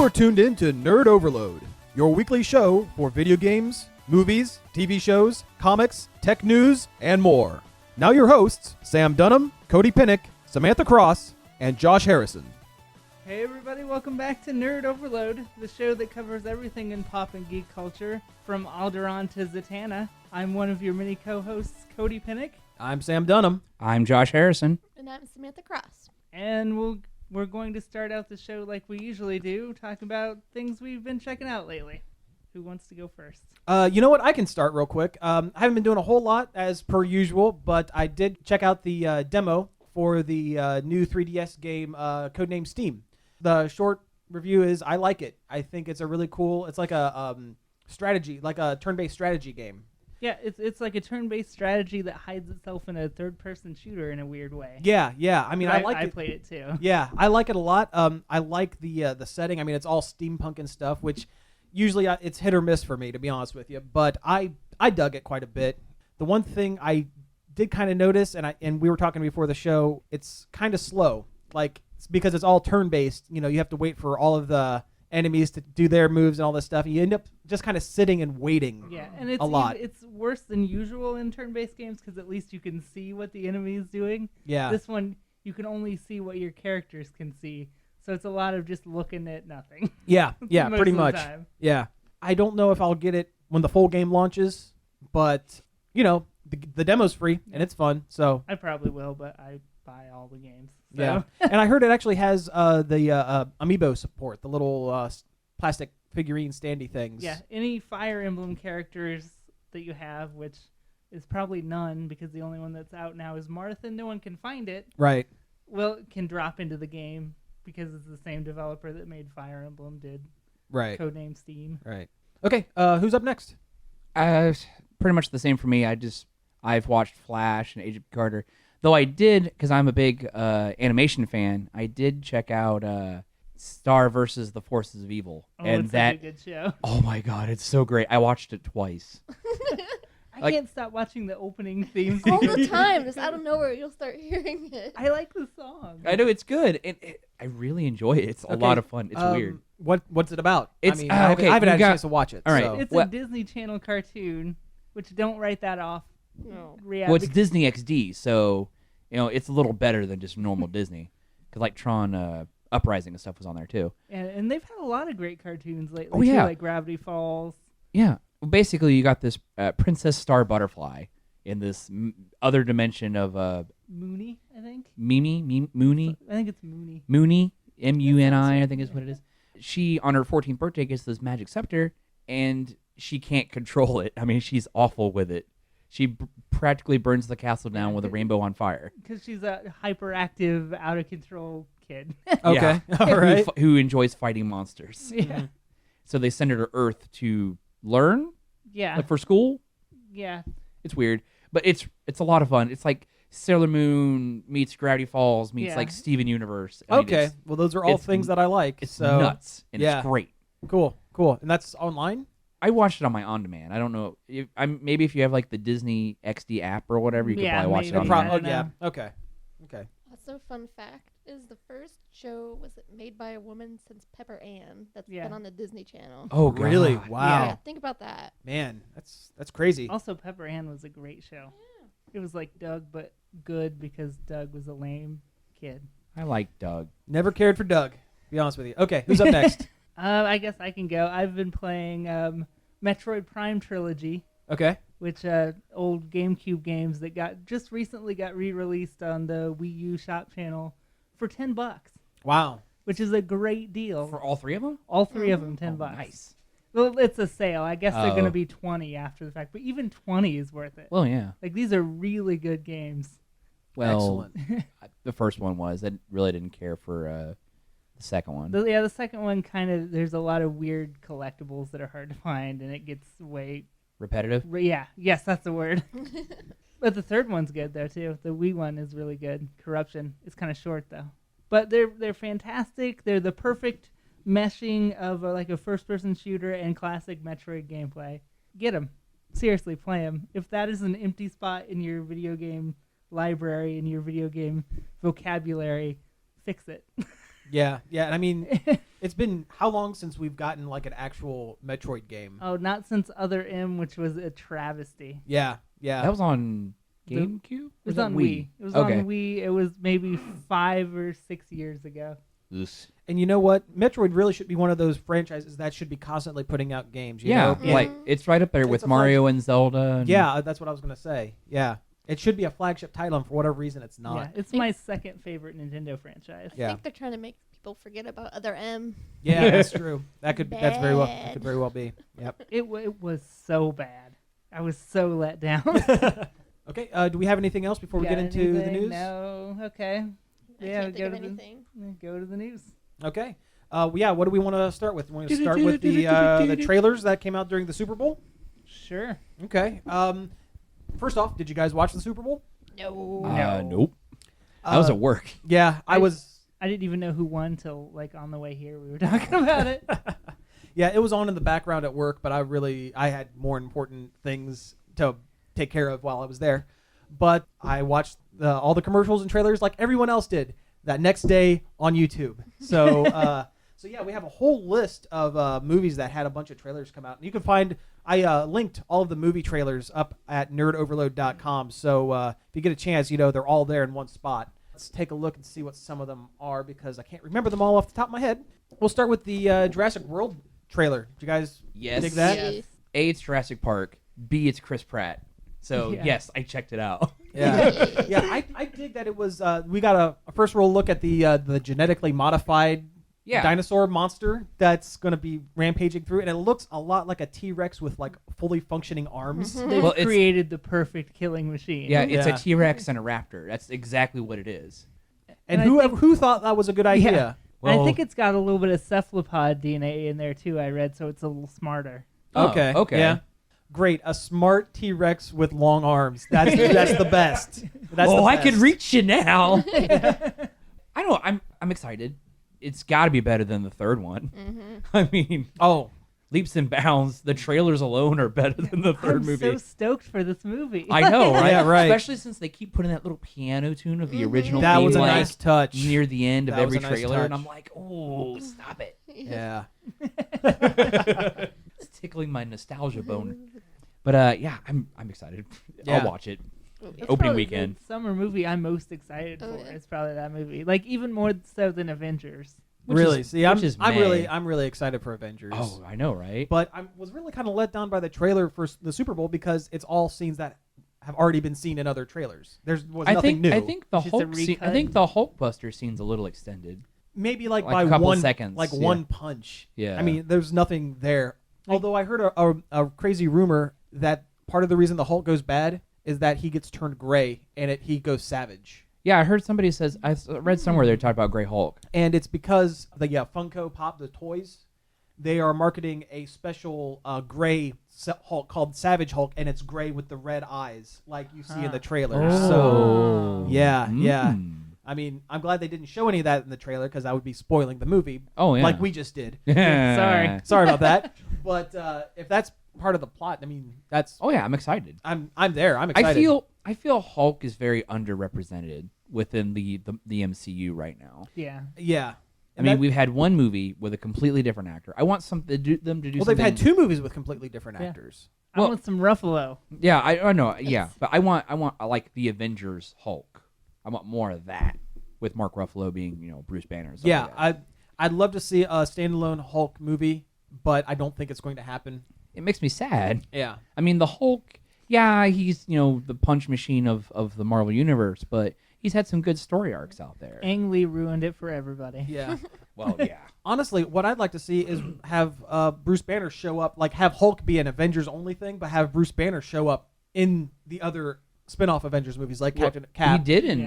You're tuned in to Nerd Overload, your weekly show for video games, movies, TV shows, comics, tech news, and more. Now your hosts, Sam Dunham, Cody Pinnick, Samantha Cross, and Josh Harrison. Hey everybody, welcome back to Nerd Overload, the show that covers everything in pop and geek culture, from Alderaan to Zatanna. I'm one of your many co-hosts, Cody Pinnick. I'm Sam Dunham. I'm Josh Harrison. And I'm Samantha Cross. And we're going to start out the show like we usually do, talking about things we've been checking out lately. Who wants to go first? You know what? I can start real quick. I haven't been doing a whole lot as per usual, but I did check out the demo for the new 3DS game, codenamed Steam. The short review is I like it. I think it's a really cool. It's like a strategy, like a turn-based strategy game. Yeah, it's like a turn-based strategy that hides itself in a third-person shooter in a weird way. Yeah. I mean, I played it too. Yeah, I like it a lot. I like the setting. I mean, it's all steampunk and stuff, which usually it's hit or miss for me, to be honest with you. But I dug it quite a bit. The one thing I did kind of notice, and we were talking before the show, it's kind of slow. Like, because it's all turn-based, you know, you have to wait for all of the enemies to do their moves and all this stuff. You end up just kind of sitting and waiting. Yeah, and it's a lot. It's worse than usual in turn-based games because at least you can see what the enemy is doing. Yeah. This one, you can only see what your characters can see. So it's a lot of just looking at nothing. Yeah, pretty of much. the time. Yeah. I don't know if I'll get it when the full game launches, but, you know, the demo's free and it's fun, so. I probably will, but I buy all the games. So. Yeah. And I heard it actually has the amiibo support, the little plastic figurine standy things. Yeah, any Fire Emblem characters that you have, which is probably none because the only one that's out now is Martha. No one can find it. Right. Well, can drop into the game because it's the same developer that made Fire Emblem did. Right. Codename Steam. Right. Okay, who's up next? Pretty much the same for me. I've watched Flash and Agent Carter. Though I did, because I'm a big animation fan, I did check out Star versus the Forces of Evil. Oh, and it's that, such a good show. Oh my god, it's so great. I watched it twice. I can't stop watching the opening theme All sequence. the time, just out of nowhere, you'll start hearing it. I like the song. I know, it's good. And I really enjoy it. It's a lot of fun. It's weird. What's it about? It's, I mean, I haven't had a chance to watch it. All right. So. It's a Disney Channel cartoon, which don't write that off. No. Well, it's Disney XD, so you know it's a little better than just normal Disney. Because like Tron Uprising and stuff was on there too. And they've had a lot of great cartoons lately. Oh, yeah. Too, like Gravity Falls. Yeah. Well, basically, you got this Princess Star Butterfly in this other dimension of Mooney, I think. Mooney. I think it's Mooney. Mooney, M-U-N-I, I think is what it is. She, on her 14th birthday, gets this magic scepter, and she can't control it. I mean, she's awful with it. She practically burns the castle down with a rainbow on fire. Because she's a hyperactive, out-of-control kid. Okay, all right. Who enjoys fighting monsters. Yeah. So they send her to Earth to learn, Yeah. like for school. Yeah. It's weird, but it's a lot of fun. It's like Sailor Moon meets Gravity Falls meets like Steven Universe. I mean, Okay, well, those are all things that I like. It's so nuts, and it's great. Cool. And that's online? I watched it on my on-demand. I don't know. Maybe if you have like the Disney XD app or whatever, you could probably watch it on I demand. don't know. Okay. Also, fun fact is the first show was made by a woman since Pepper Ann that's been on the Disney Channel. Oh, God. Really? Wow. Yeah, think about that. Man, that's crazy. Also, Pepper Ann was a great show. Yeah. It was like Doug, but good because Doug was a lame kid. I like Doug. Never cared for Doug, to be honest with you. Okay, who's up next? I guess I can go. I've been playing Metroid Prime Trilogy, Okay. which old GameCube games that just recently got re-released on the Wii U Shop channel for $10, Wow. which is a great deal. For all three of them? All three of them, $10. Nice. Well, it's a sale. I guess they're going Oh. to be 20 after the fact, but even 20 is worth it. Well, yeah. Like, these are really good games. Well, Excellent. the first one was. I really didn't care for the second one. The second one there's a lot of weird collectibles that are hard to find, and it gets way... Repetitive? Yes, that's the word. But the third one's good, though, too. The Wii one is really good. Corruption. It's kind of short, though. But they're fantastic. They're the perfect meshing of like a first-person shooter and classic Metroid gameplay. Get them. Seriously, play them. If that is an empty spot in your video game library, in your video game vocabulary, fix it. Yeah, and I mean, it's been how long since we've gotten like an actual Metroid game? Oh, not since Other M, which was a travesty. Yeah. That was on GameCube? It was on Wii. It was on Wii. It was maybe 5 or 6 years ago. And you know what? Metroid really should be one of those franchises that should be constantly putting out games. You know? Like it's right up there with Mario and Zelda. And yeah, that's what I was gonna say. Yeah, it should be a flagship title, and for whatever reason, it's not. Yeah, it's my second favorite Nintendo franchise. I think they're trying to make people forget about Other M. Yeah, that's true. That could very well be. Yep. It was so bad. I was so let down. Okay. Do we have anything else before we get into the news? No. Okay. I can't think of anything. Go to the news. Okay. Yeah. What do we want to start with? Want to start with the trailers that came out during the Super Bowl? Sure. Okay. First off, did you guys watch the Super Bowl? No. Nope. I was at work. Yeah, I was. I didn't even know who won till like on the way here. We were talking about it. Yeah, it was on in the background at work, but I had more important things to take care of while I was there. But I watched all the commercials and trailers like everyone else did that next day on YouTube. So, so yeah, we have a whole list of movies that had a bunch of trailers come out. And you can find, I linked all of the movie trailers up at nerdoverload.com. So if you get a chance, they're all there in one spot. Let's take a look and see what some of them are because I can't remember them all off the top of my head. We'll start with the Jurassic World trailer. Did you guys dig that? Yes. A, it's Jurassic Park. B, it's Chris Pratt. So, yes, I checked it out. Yeah, yeah. I dig that it was. We got a first roll look at the genetically modified dinosaur monster that's going to be rampaging through, and it looks a lot like a T-Rex with like fully functioning arms. They've created the perfect killing machine. Yeah, it's a T-Rex and a raptor. That's exactly what it is. And who thought that was a good idea? Yeah. Well, I think it's got a little bit of cephalopod DNA in there too. I read, so it's a little smarter. Okay. Yeah. Great, a smart T-Rex with long arms. That's the best. That's the I best. can reach you now. I know. I'm excited. It's got to be better than the third one. Mm-hmm. I mean, leaps and bounds. The trailers alone are better than the third movie. I'm so stoked for this movie. I know, right? Yeah, right. Especially since they keep putting that little piano tune of the original. That theme, was a like, nice touch near the end of That every was a nice trailer, touch. and I'm like, oh, stop it! Yeah. It's tickling my nostalgia bone. But yeah, I'm excited. Yeah. I'll watch it. It's Opening probably weekend. The summer movie I'm most excited for. Yeah. It's probably that movie. Like even more so than Avengers. Really? See, I'm May. really excited for Avengers. Oh, I know, right? But I was really kind of let down by the trailer for the Super Bowl because it's all scenes that have already been seen in other trailers. There was nothing new. I think the Just a Hulk. I recut. think the Hulkbuster scene's a little extended. Maybe like Like by a couple one seconds, like yeah. one punch. Yeah. I mean, there's nothing there. Although I heard a crazy rumor that part of the reason the Hulk goes bad is that he gets turned gray and he goes savage. Yeah, I heard somebody says I read somewhere they talked about Grey Hulk. And it's because the Funko Pop, the toys, they are marketing a special gray Hulk called Savage Hulk, and it's gray with the red eyes like you see in the trailer. So, yeah. I mean, I'm glad they didn't show any of that in the trailer because I would be spoiling the movie. Oh, yeah. Like we just did. Sorry about that. But if that's part of the plot, I mean, that's. Oh yeah, I'm excited. I'm there. I'm excited. I feel Hulk is very underrepresented within the MCU right now. Yeah. Yeah. I mean, we've had one movie with a completely different actor. I want them to do something. Well, they've had two movies with completely different actors. I want some Ruffalo. Yeah, I know. Yeah, but I want like the Avengers Hulk. I want more of that with Mark Ruffalo being Bruce Banner. And stuff Yeah, like that. I'd love to see a standalone Hulk movie, but I don't think it's going to happen. It makes me sad. Yeah. I mean, the Hulk. Yeah, he's the punch machine of the Marvel universe, but he's had some good story arcs out there. Ang Lee ruined it for everybody. Yeah. Well, yeah. Honestly, what I'd like to see is have Bruce Banner show up, like have Hulk be an Avengers only thing, but have Bruce Banner show up in the other spin-off Avengers movies like Captain Cap. He did in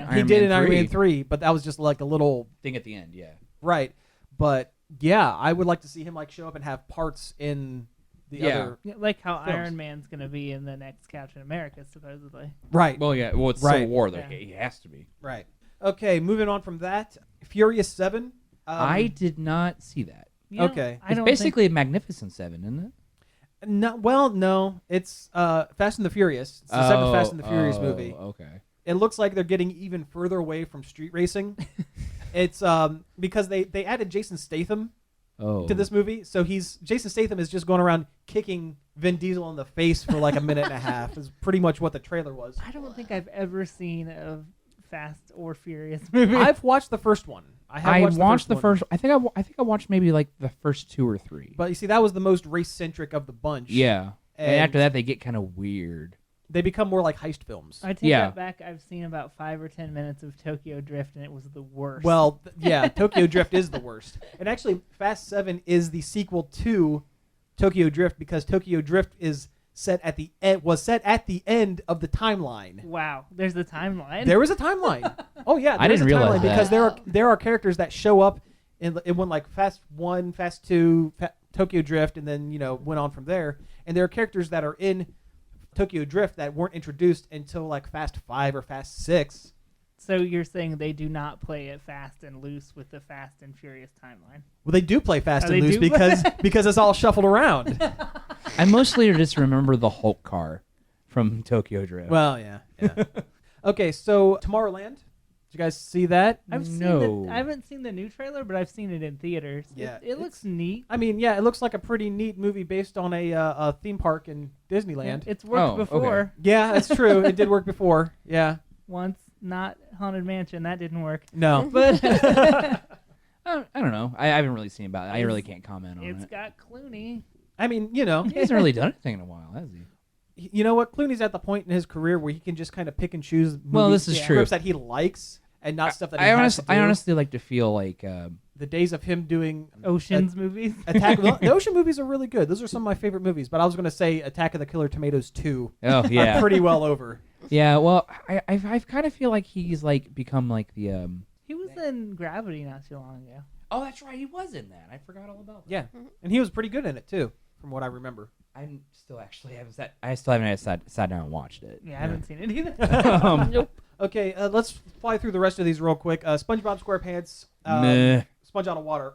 Iron Man 3, but that was just like a little thing at the end, yeah. Right. But yeah, I would like to see him like show up and have parts in the other Yeah, like how films. Iron Man's going to be in the next Captain America, supposedly. Right. Well, yeah. Well, it's Right. Civil War, though. Yeah. He has to be. Right. Okay, moving on from that, Furious 7. I did not see that. Okay. I It's don't basically a Magnificent Seven, isn't it? No, it's Fast and the Furious. It's the seventh Fast and the Furious movie. Okay. It looks like they're getting even further away from street racing. It's because they added Jason Statham Oh. to this movie, so Jason Statham is just going around kicking Vin Diesel in the face for like a minute and a half. Is pretty much what the trailer was. I don't think I've ever seen a Fast or Furious movie. I've watched the first one. I watched the one. first. I think I watched maybe like the first 2 or 3. But you see, that was the most race centric of the bunch. Yeah. And And- after that, they get kind of weird. They become more like heist films. I take Yeah. that back. I've seen about 5 or 10 minutes of Tokyo Drift, and it was the worst. Well, yeah, Tokyo Drift is the worst. And actually, Fast 7 is the sequel to Tokyo Drift because Tokyo Drift is set at the end of the timeline. wow, there's the timeline. There is a timeline. Oh yeah, I there's didn't a realize timeline that. because there are characters that show up in one like Fast 1, Fast 2, Tokyo Drift, and then went on from there. And there are characters that are in Tokyo Drift that weren't introduced until like Fast 5 or Fast 6. So you're saying they do not play it fast and loose with the Fast and Furious timeline? Well, they do play Fast Oh, and they Loose do play- because it's all shuffled around. I mostly just remember the Hulk car from Tokyo Drift. Well, yeah. Okay, so Tomorrowland. Did you guys see that? No. I haven't seen the new trailer, but I've seen it in theaters. Yeah, it looks neat. I mean, yeah, it looks like a pretty neat movie based on a theme park in Disneyland. It's worked Oh, before okay. Yeah, that's true. It did work before. Yeah. once. Not Haunted Mansion. That didn't work. No. But I don't know. I haven't really seen about it. I really can't comment on it's it. got Clooney. I mean, He hasn't really done anything in a while, has he? you know what? Clooney's at the point in his career where he can just kind of pick and choose Well, this is true. scripts that he likes and not stuff that he I has to do. honestly like to feel like The days of him doing Ocean's movies. Attack. The Ocean movies are really good. Those are some of my favorite movies. But I was going to say Attack of the Killer Tomatoes 2. oh yeah. Pretty well over. Yeah, well, I kind of feel like he's like become like the He was in Gravity not too long ago. Oh, that's right. He was in that. I forgot all about that. Yeah, and he was pretty good in it too, from what I remember. I'm still actually I still haven't sat down and watched it. Yeah, I haven't seen it either. Nope. Okay, let's fly through the rest of these real quick. SpongeBob SquarePants, Meh. Sponge Out of Water.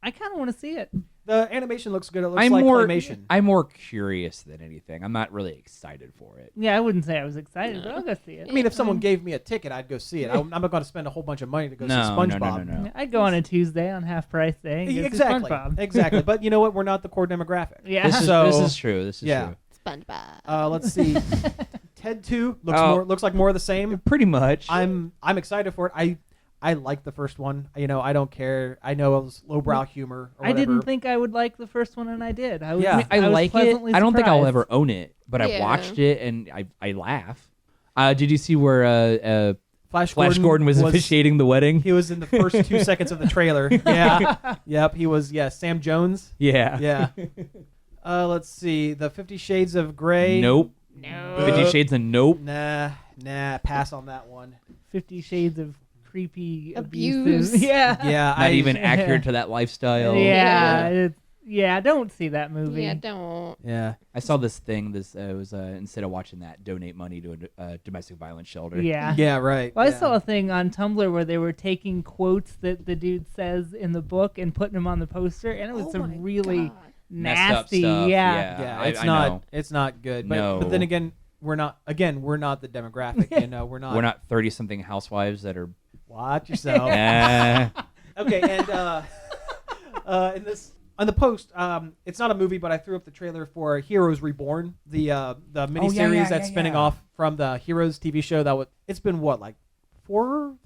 I kind of want to see it. The animation looks good. It looks I'm like more claymation. I'm more curious than anything. I'm not really excited for it. Yeah, I wouldn't say I was excited, but I'll go see it. I mean, if someone gave me a ticket, I'd go see it. I'm not going to spend a whole bunch of money to go see No, SpongeBob. no. I'd go on a Tuesday on half price day. And go see Exactly. SpongeBob. Exactly. But you know what? We're not the core demographic. Yeah. This is true. This is Yeah. true. SpongeBob. Let's see. Ted 2 looks like more of the same. Pretty much. I'm excited for it. I like the first one. I don't care. I know it was lowbrow humor. Or I didn't whatever. think I would like the first one, and I did. I was, Yeah. I was like it. pleasantly I don't think I'll surprised. ever own it, but I've Yeah. watched it and I laugh. Did you see where Flash Gordon was officiating the wedding? He was in the first 2 seconds of the trailer. Yeah. Yep. He was. Yeah. Sam Jones. Yeah. Yeah. Let's see. The 50 Shades of Grey. Nope. No. 50 Shades of Nope. Nah. Pass on that one. 50 Shades of creepy Abuse. abusive. Yeah. Yeah. Not even accurate to that lifestyle. Yeah, don't see that movie. Yeah, don't. Yeah. I saw this thing. It was instead of watching that, donate money to a domestic violence shelter. Yeah. Yeah. Right. Well, I yeah. saw a thing on Tumblr where they were taking quotes that the dude says in the book and putting them on the poster, and it was Oh some my really God. Messed up nasty. stuff. Yeah. Yeah. I It's I not. know. It's not good. But, No. but then again, we're not. Again, we're not the demographic. We're not. We're not 30-something housewives that are. Watch yourself. Eh. Okay, and in this on the post, it's not a movie, but I threw up the trailer for Heroes Reborn, the miniseries that's spinning off from the Heroes TV show. It's been what, like 4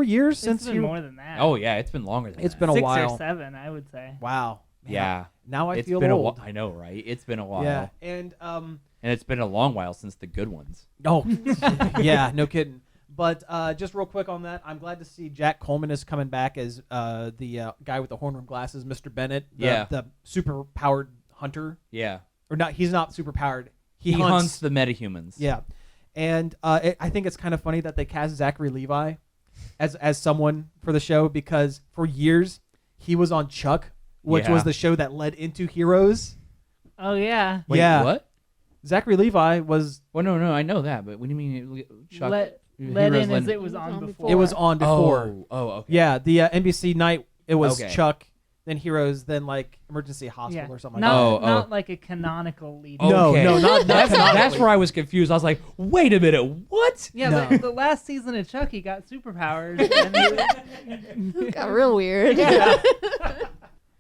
years since It's been more than that. Oh yeah, it's been longer than It's that. been a 6 while. or 7, I would say. Wow. Man, Yeah. Now I It's feel been old. a while. I know, right? It's been a while. Yeah, and And it's been a long while since the good ones. oh, yeah, no kidding. But just real quick on that, I'm glad to see Jack Coleman is coming back as the guy with the horn rim glasses, Mr. Bennett. The super powered hunter. Yeah. Or not? He's not super powered. He hunts the metahumans. Yeah, and I think it's kind of funny that they cast Zachary Levi as someone for the show because for years he was on Chuck, which Yeah. was the show that led into Heroes. Oh, yeah. Wait, Yeah. what? Zachary Levi was. Well, no, I know that, but what do you mean? Chuck, Let Heroes in led- as it was on before. It was on before. Oh, okay. Yeah, the NBC night. It was Okay. Chuck, then Heroes, then like Emergency Hospital or something like not, that. not like a canonical lead. No, Okay. no, not That's canonically. where I was confused. I was like, wait a minute, what? Yeah, No. the last season of Chucky got superpowers. And Got real weird. Yeah.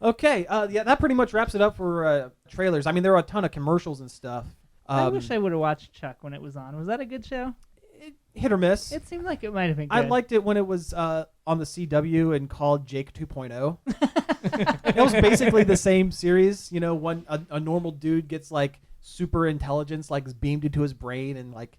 Okay, yeah, that pretty much wraps it up for trailers. I mean, there are a ton of commercials and stuff. I wish I would have watched Chuck when it was on. Was that a good show? Hit or miss. It seemed like it might have been good. I liked it when it was on the CW and called Jake 2.0. It was basically the same series. You know, when a normal dude gets like super intelligence like is beamed into his brain, and like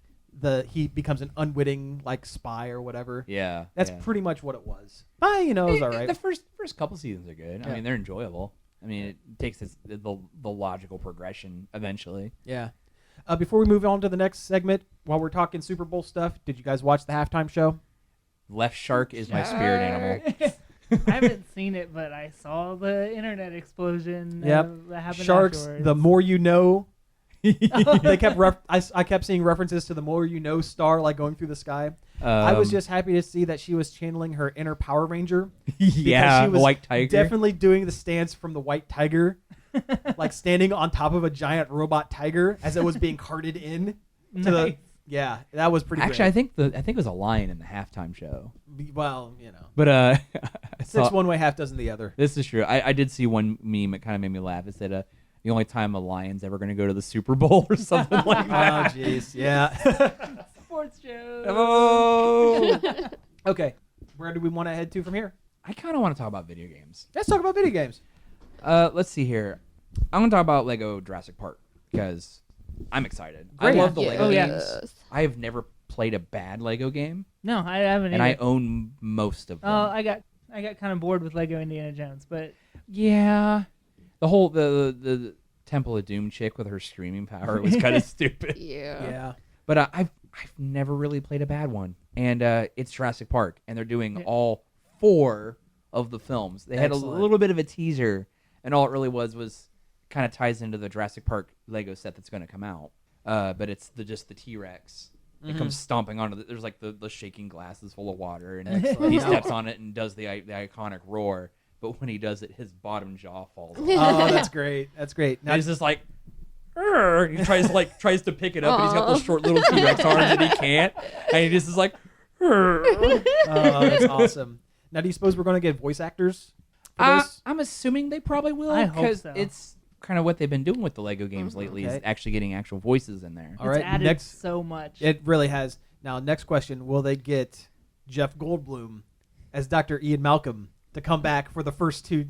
he becomes an unwitting like spy or whatever. Yeah. That's pretty much what it was. But you know, it was all right. The first couple seasons are good. Yeah. I mean, they're enjoyable. I mean, it takes the logical progression eventually. Yeah. Before we move on to the next segment, while we're talking Super Bowl stuff, did you guys watch the halftime show? Left Shark is my spirit animal. I haven't seen it, but I saw the internet explosion. Yep. That happened Sharks, afterwards. the more you know. They kept I kept seeing references to the more you know star like going through the sky. I was just happy to see that she was channeling her inner Power Ranger. yeah, she was the White Tiger. definitely doing the stance from the White Tiger, like standing on top of a giant robot tiger as it was being carted in to the. Nice. Yeah, that was pretty. Actually, great. I think it was a lion in the halftime show. Well, you know, But I six saw- one way, half dozen the other. This is true. I did see one meme. It kind of made me laugh. It said, "The only time a lion's ever going to go to the Super Bowl or something like Oh, that." jeez, yeah. Sports show. Oh. Okay, where do we want to head to from here? I kind of want to talk about video games. Let's talk about video games. Let's see here. I'm going to talk about Lego Jurassic Park because I'm excited. Great. I love the Yeah. Lego Oh, yeah. games. I have never played a bad Lego game, No, I haven't. and I either. own most of them. I got kind of bored with Lego Indiana Jones, but Yeah, the whole the Temple of Doom chick with her screaming power was kind of stupid. Yeah. Yeah. But I've never really played a bad one, and it's Jurassic Park, and they're doing Yeah. all 4 of the films. They had a Excellent. little bit of a teaser, and all it really was kind of ties into the Jurassic Park Lego set that's going to come out. But it's just the T-Rex. It Mhm. comes stomping onto there's like the shaking glasses full of water, and Excellent. he steps on it and does the iconic roar. But when he does it, his bottom jaw falls off. Oh, that's great. That's great. Now he's just like, "Arr!" He tries to pick it up, and he's got those short little T-Rex arms, and he can't. And he just is like, "Arr." Oh, that's awesome. Now, do you suppose we're going to get voice actors for this? I'm assuming they probably will. I hope 'cause so. it's kind of what they've been doing with the Lego games lately, Okay. is actually getting actual voices in there. All it's right, added next- so much. It really has. Now, next question: will they get Jeff Goldblum as Dr. Ian Malcolm to come back for the first 2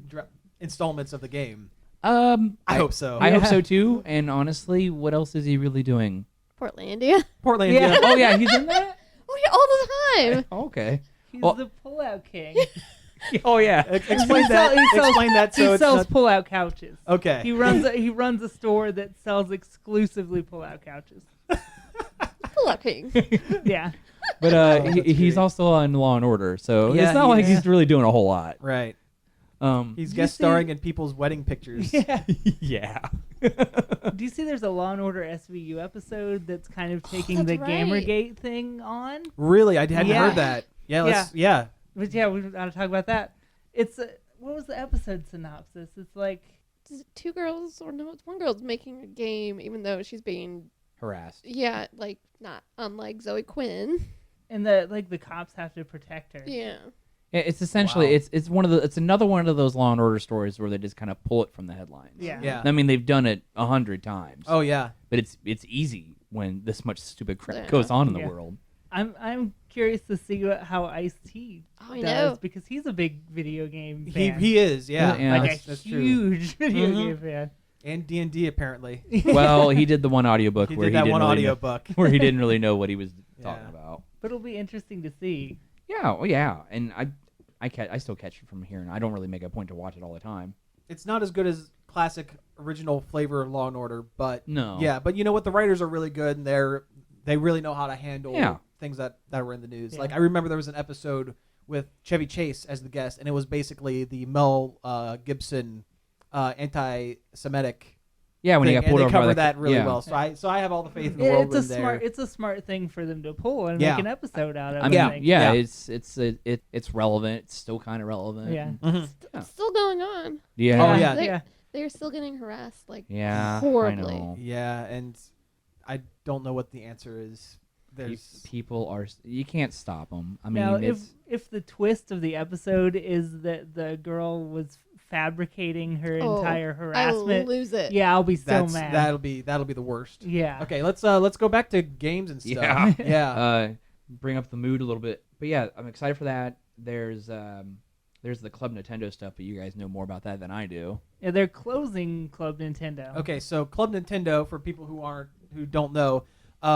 installments of the game? I hope so. I hope Yeah. so too. And honestly, what else is he really doing? Portlandia. Portland. Yeah. Yeah. Oh yeah, he's in that. Oh yeah, all the time. Okay. He's Well- the pullout king. Oh yeah. Explain He that. sells- Explain that. So he it's sells not, pullout couches. okay. He runs a store that sells exclusively pullout couches. Pull up king. Yeah. But Oh, that's he's great. also on Law and Order, so Yeah, it's not he like is. he's really doing a whole lot. Right. He's Did guest you see- starring in people's wedding pictures. Yeah. yeah. Do you see there's a Law and Order SVU episode that's kind of taking the that's right. Gamergate thing on? Really, I hadn't Yeah. heard that. Yeah. Let's, yeah. But yeah, we gotta talk about that. It's what was the episode synopsis? It's like Is it 2 girls or no? It's 1 girl's making a game, even though she's being Harassed. like not unlike Zoe Quinn. and the cops have to protect her. Yeah. It's essentially Wow. it's another one of those Law and Order stories where they just kind of pull it from the headlines. Yeah. Yeah. I mean, they've done it 100 times. Oh yeah. But it's easy when this much stupid crap Yeah. goes on in the Yeah. world. I'm curious to see how Ice-T Oh, I does know. because he's a big video game He fan. he is. Yeah. Yeah, like that's a true. huge video Mhm. game fan. And D&D apparently. Well, he did the one audiobook He where did that didn't one really audio know, book. where he didn't really know what he was talking Yeah. about. But it'll be interesting to see. Yeah, oh yeah, and I still catch it from here, and I don't really make a point to watch it all the time. It's not as good as classic original flavor of Law and Order, but No. yeah, but you know what? The writers are really good, and they really know how to handle Yeah. things that were in the news. Yeah. Like I remember there was an episode with Chevy Chase as the guest, and it was basically the Mel Gibson anti-Semitic. Yeah, when thing, he got and pulled they over by cover the that really yeah. well. So I have all the faith in the Yeah, world it's a in smart there. it's a smart thing for them to pull and Yeah. make an episode out of. I mean, Yeah. yeah, Yeah. it's relevant. It's still kind of relevant. Yeah. Mhm. Yeah. Still going on. Yeah. Oh, yeah. They- They're still getting harassed like Yeah. horribly. I know. Yeah, and I don't know what the answer is. There's People are. You can't stop them. I mean, Now, it's. if the twist of the episode is that the girl was fabricating her Oh, entire I will harassment, lose it. yeah, I'll be so that's mad. that'll be the worst. Yeah. Okay, let's go back to games and stuff. Yeah. Yeah. Bring up the mood a little bit. But yeah, I'm excited for that. There's the Club Nintendo stuff, but you guys know more about that than I do. Yeah, they're closing Club Nintendo. Okay, so Club Nintendo, for people who don't know,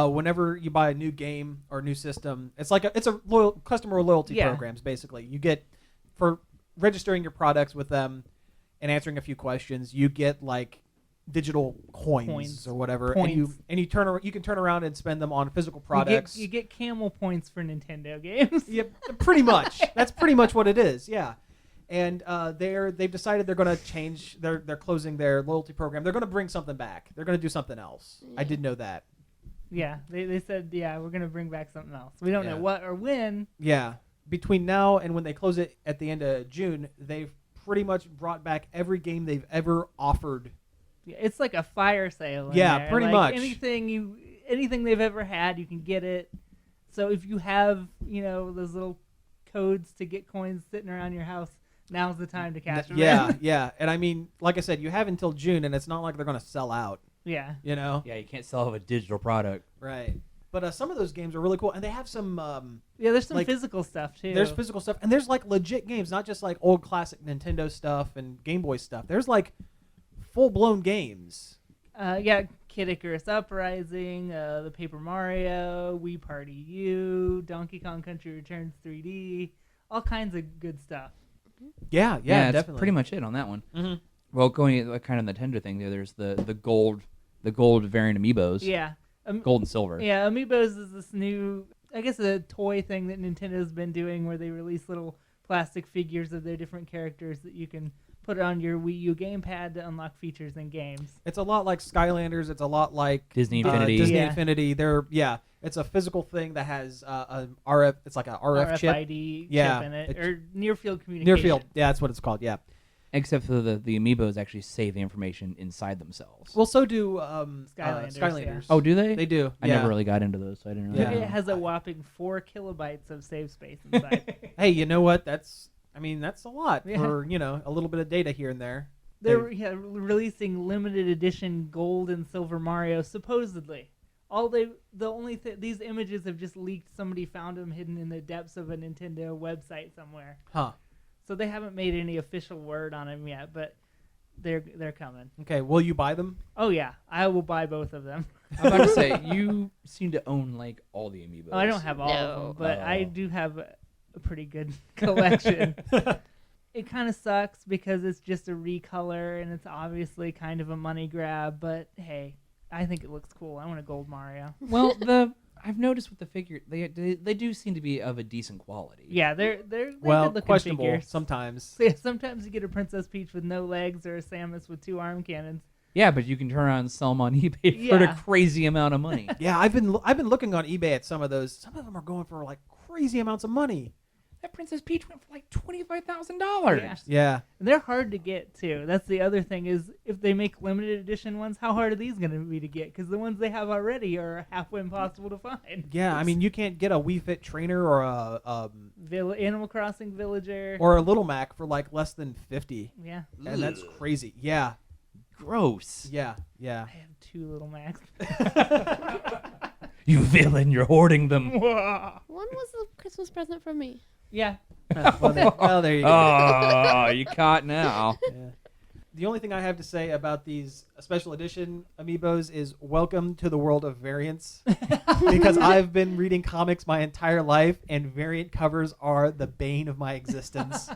whenever you buy a new game or a new system, it's a loyal customer loyalty programs. Basically, you get for registering your products with them and answering a few questions, you get like digital coins or whatever, Points. and you can turn around and spend them on physical products. You get camel points for Nintendo games. Yeah, pretty much. That's pretty much what it is. Yeah. And they've decided they're going to change. They're closing their loyalty program. They're going to bring something back. They're going to do something else. I did know that. Yeah, they said, yeah, we're going to bring back something else. We don't know what or when. Yeah. Between now and when they close it at the end of June, they've pretty much brought back every game they've ever offered. Yeah, it's like a fire sale. Yeah, there. pretty like much. Anything they've ever had, you can get it. So if you have, those little codes to get coins sitting around your house, now's the time to cash them in. Yeah. And I mean, like I said, you have until June, and it's not like they're going to sell out. Yeah. Yeah, you can't sell a digital product. Right. But some of those games are really cool, and they have some. There's some like, physical stuff too. There's physical stuff, and there's like legit games, not just like old classic Nintendo stuff and Game Boy stuff. There's like full-blown games. Kid Icarus Uprising, the Paper Mario, Wii Party U, Donkey Kong Country Returns 3D, all kinds of good stuff. Yeah, that's definitely. pretty much it on that one. Mm-hmm. Well, going at the kind of Nintendo thing, there's the gold variant amiibos. Yeah. Gold and silver. Yeah, Amiibos is this new, I guess, a toy thing that Nintendo's been doing where they release little plastic figures of their different characters that you can put on your Wii U gamepad to unlock features in games. It's a lot like Skylanders. It's a lot like Disney Infinity. Infinity. It's a physical thing that has a RF. It's like a RF chip. RFID Yeah, chip in it, or near field communication. Near field. Yeah, that's what it's called. Yeah. Except for the amiibos actually save the information inside themselves. Well, so do Skylanders. Skylanders. Oh, do they? They do. I never really got into those, so I didn't really know. It has a whopping 4 kilobytes of save space inside. Hey, you know what? That's a lot Yeah. for a little bit of data here and there. They're releasing limited edition gold and silver Mario, supposedly. These images have just leaked. Somebody found them hidden in the depths of a Nintendo website somewhere. Huh. So they haven't made any official word on them yet, but they're coming. Okay. Will you buy them? Oh yeah, I will buy both of them. I was about to say, you seem to own like all the amiibos. Oh, I don't have all of them, but I Oh. do have a pretty good collection. It kind of sucks because it's just a recolor and it's obviously kind of a money grab, but hey, I think it looks cool. I want a gold Mario. Well, I've noticed with the figure, they do seem to be of a decent quality. Yeah, they're Well, good looking questionable figures. sometimes. So yeah, sometimes you get a Princess Peach with no legs or a Samus with 2 arm cannons. Yeah, but you can turn around and sell them on eBay for Yeah. a crazy amount of money. Yeah, I've been looking on eBay at some of those. Some of them are going for like crazy amounts of money. That Princess Peach went for like $25,000. Yeah. Yeah. And they're hard to get too. That's the other thing is if they make limited edition ones, how hard are these going to be to get? Because the ones they have already are halfway impossible to find. Yeah, I mean, you can't get a Wii Fit trainer or a Animal Crossing Villager. or a Little Mac for like less than 50, Yeah, and that's Ugh. crazy. Yeah, Gross. yeah. I have 2 Little Macs. You villain, you're hoarding them. One was a Christmas present from me. Yeah. Well, there you go. Oh, you caught now. Yeah. The only thing I have to say about these special edition amiibos is welcome to the world of variants. Because I've been reading comics my entire life, and variant covers are the bane of my existence.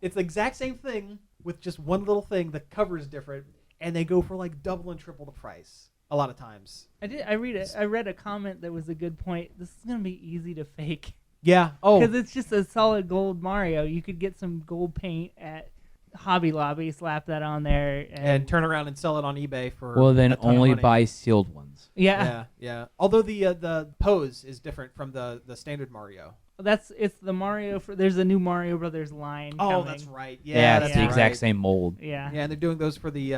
It's the exact same thing with just one little thing. The cover is different, and they go for like double and triple the price a lot of times. I read a comment that was a good point. This is going to be easy to fake. Yeah. Oh. Because it's just a solid gold Mario. You could get some gold paint at Hobby Lobby, slap that on there, And turn around and sell it on eBay for. Well, then a ton of only money. buy sealed ones. yeah. Yeah. Although the pose is different from the standard Mario. It's the Mario. There's a new Mario Brothers line. Oh, coming. that's right. Yeah, Yeah, it's that's the right. exact same mold. Yeah. Yeah, and they're doing those for the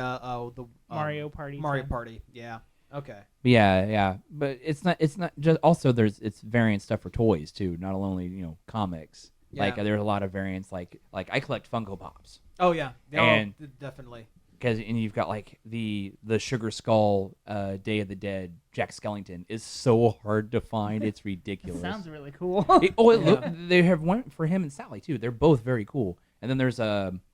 Mario Party. Mario stuff. Party. Yeah. Okay. Yeah. But it's not just also it's variant stuff for toys too, not only comics. Yeah. Like there's a lot of variants. Like I collect Funko Pops. Oh yeah. And- definitely. And you've got like the Sugar Skull Day of the Dead Jack Skellington is so hard to find. It's ridiculous. Sounds really cool. They have one for him and Sally too. They're both very cool. And then there's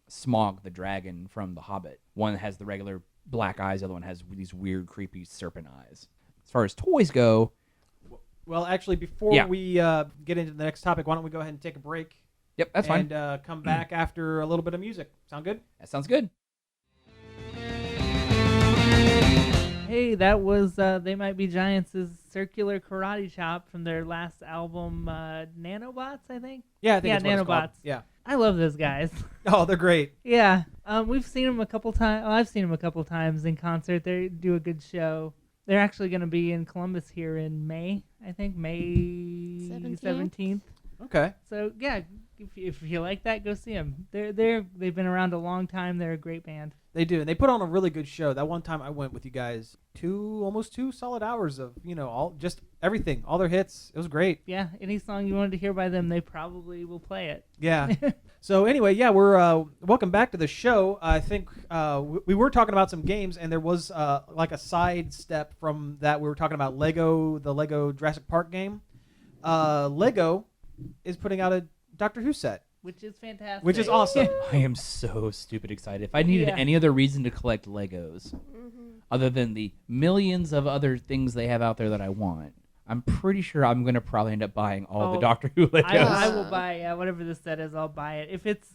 Smog the dragon from The Hobbit. One has the regular black eyes. The other one has these weird, creepy serpent eyes. As far as toys go, Well, actually, before Yeah. we get into the next topic, why don't we go ahead and take a break? yep, that's fine. And come back after a little bit of music. Sound good? That sounds good. Hey, that was They Might Be Giants' circular karate chop from their last album, Nanobots, I think. Yeah, I think Yeah, that's what it's called. Nanobots. Yeah. I love those guys. Oh, they're great. Yeah, we've seen them a couple times. I've seen them a couple times in concert. They do a good show. They're actually going to be in Columbus here in May. I think May 17th. Okay. So yeah, if you like that, go see them. They've been around a long time. They're a great band. They do, and they put on a really good show. That one time I went with you guys, almost 2 solid hours of just everything, all their hits. It was great. Yeah, any song you wanted to hear by them, they probably will play it. Yeah. So anyway, yeah, we're welcome back to the show. I think we were talking about some games, and there was like a side step from that. We were talking about the Lego Jurassic Park game. Lego is putting out a Doctor Who set, Which is fantastic. which is awesome. I am so stupid excited. If I needed Yeah. any other reason to collect Legos, other than the millions of other things they have out there that I want, I'm pretty sure I'm going to probably end up buying all the Doctor Who Legos. I will buy whatever the set is. I'll buy it. If it's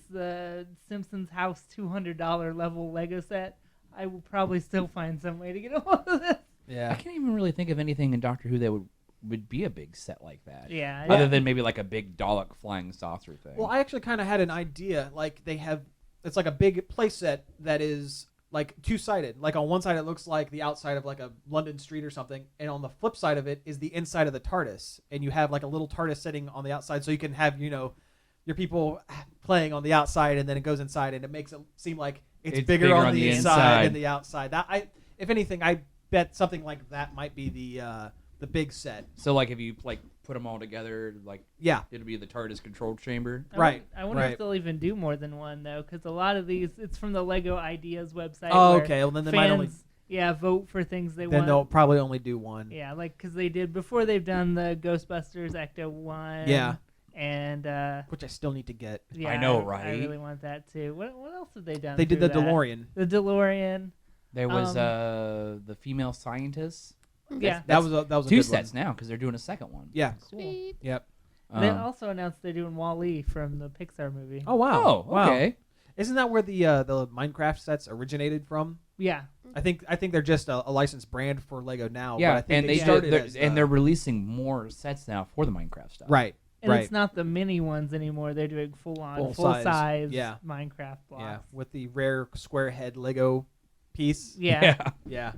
the Simpsons House $200 level Lego set, I will probably still find some way to get a hold of this. I Yeah. can't even really think of anything in Doctor Who that would be a big set like that. Yeah. Other than maybe like a big Dalek flying saucer thing. Well, I actually kind of had an idea. Like it's like a big play set that is like two-sided. Like on one side it looks like the outside of like a London street or something, and on the flip side of it is the inside of the TARDIS, and you have like a little TARDIS sitting on the outside, so you can have your people playing on the outside, and then it goes inside, and it makes it seem like it's bigger on the inside than the outside. If anything, I bet something like that might be the big set. So like if you like put them all together, like Yeah. it'll be the TARDIS control chamber. Right. I wonder if they'll even do more than one though, because a lot of these, it's from the Lego Ideas website. Oh, where okay. Well, then they fans, might only. vote for things they Then want. they'll probably only do one. Yeah, like because they did before. They've done the Ghostbusters Ecto 1. Yeah. And Which I still need to get. yeah, I know, I right? really want that too. What else have they done? They did through the that? DeLorean. The DeLorean. There was the female scientist. Yeah. That was a 2 good sets one. now because they're doing a second one. Yeah. Sweet. Yep. They Um, also announced they're doing Wall-E from the Pixar movie. Oh wow. Oh, Wow. okay. Isn't that where the Minecraft sets originated from? Yeah. I think they're just a licensed brand for Lego now. Yeah, but I think and they they're, started as, they're releasing more sets now for the Minecraft stuff. right. And right. it's not the mini ones anymore. They're doing Full full size. size Yeah. Minecraft blocks. Yeah, with the rare square head Lego piece. Yeah. Yeah.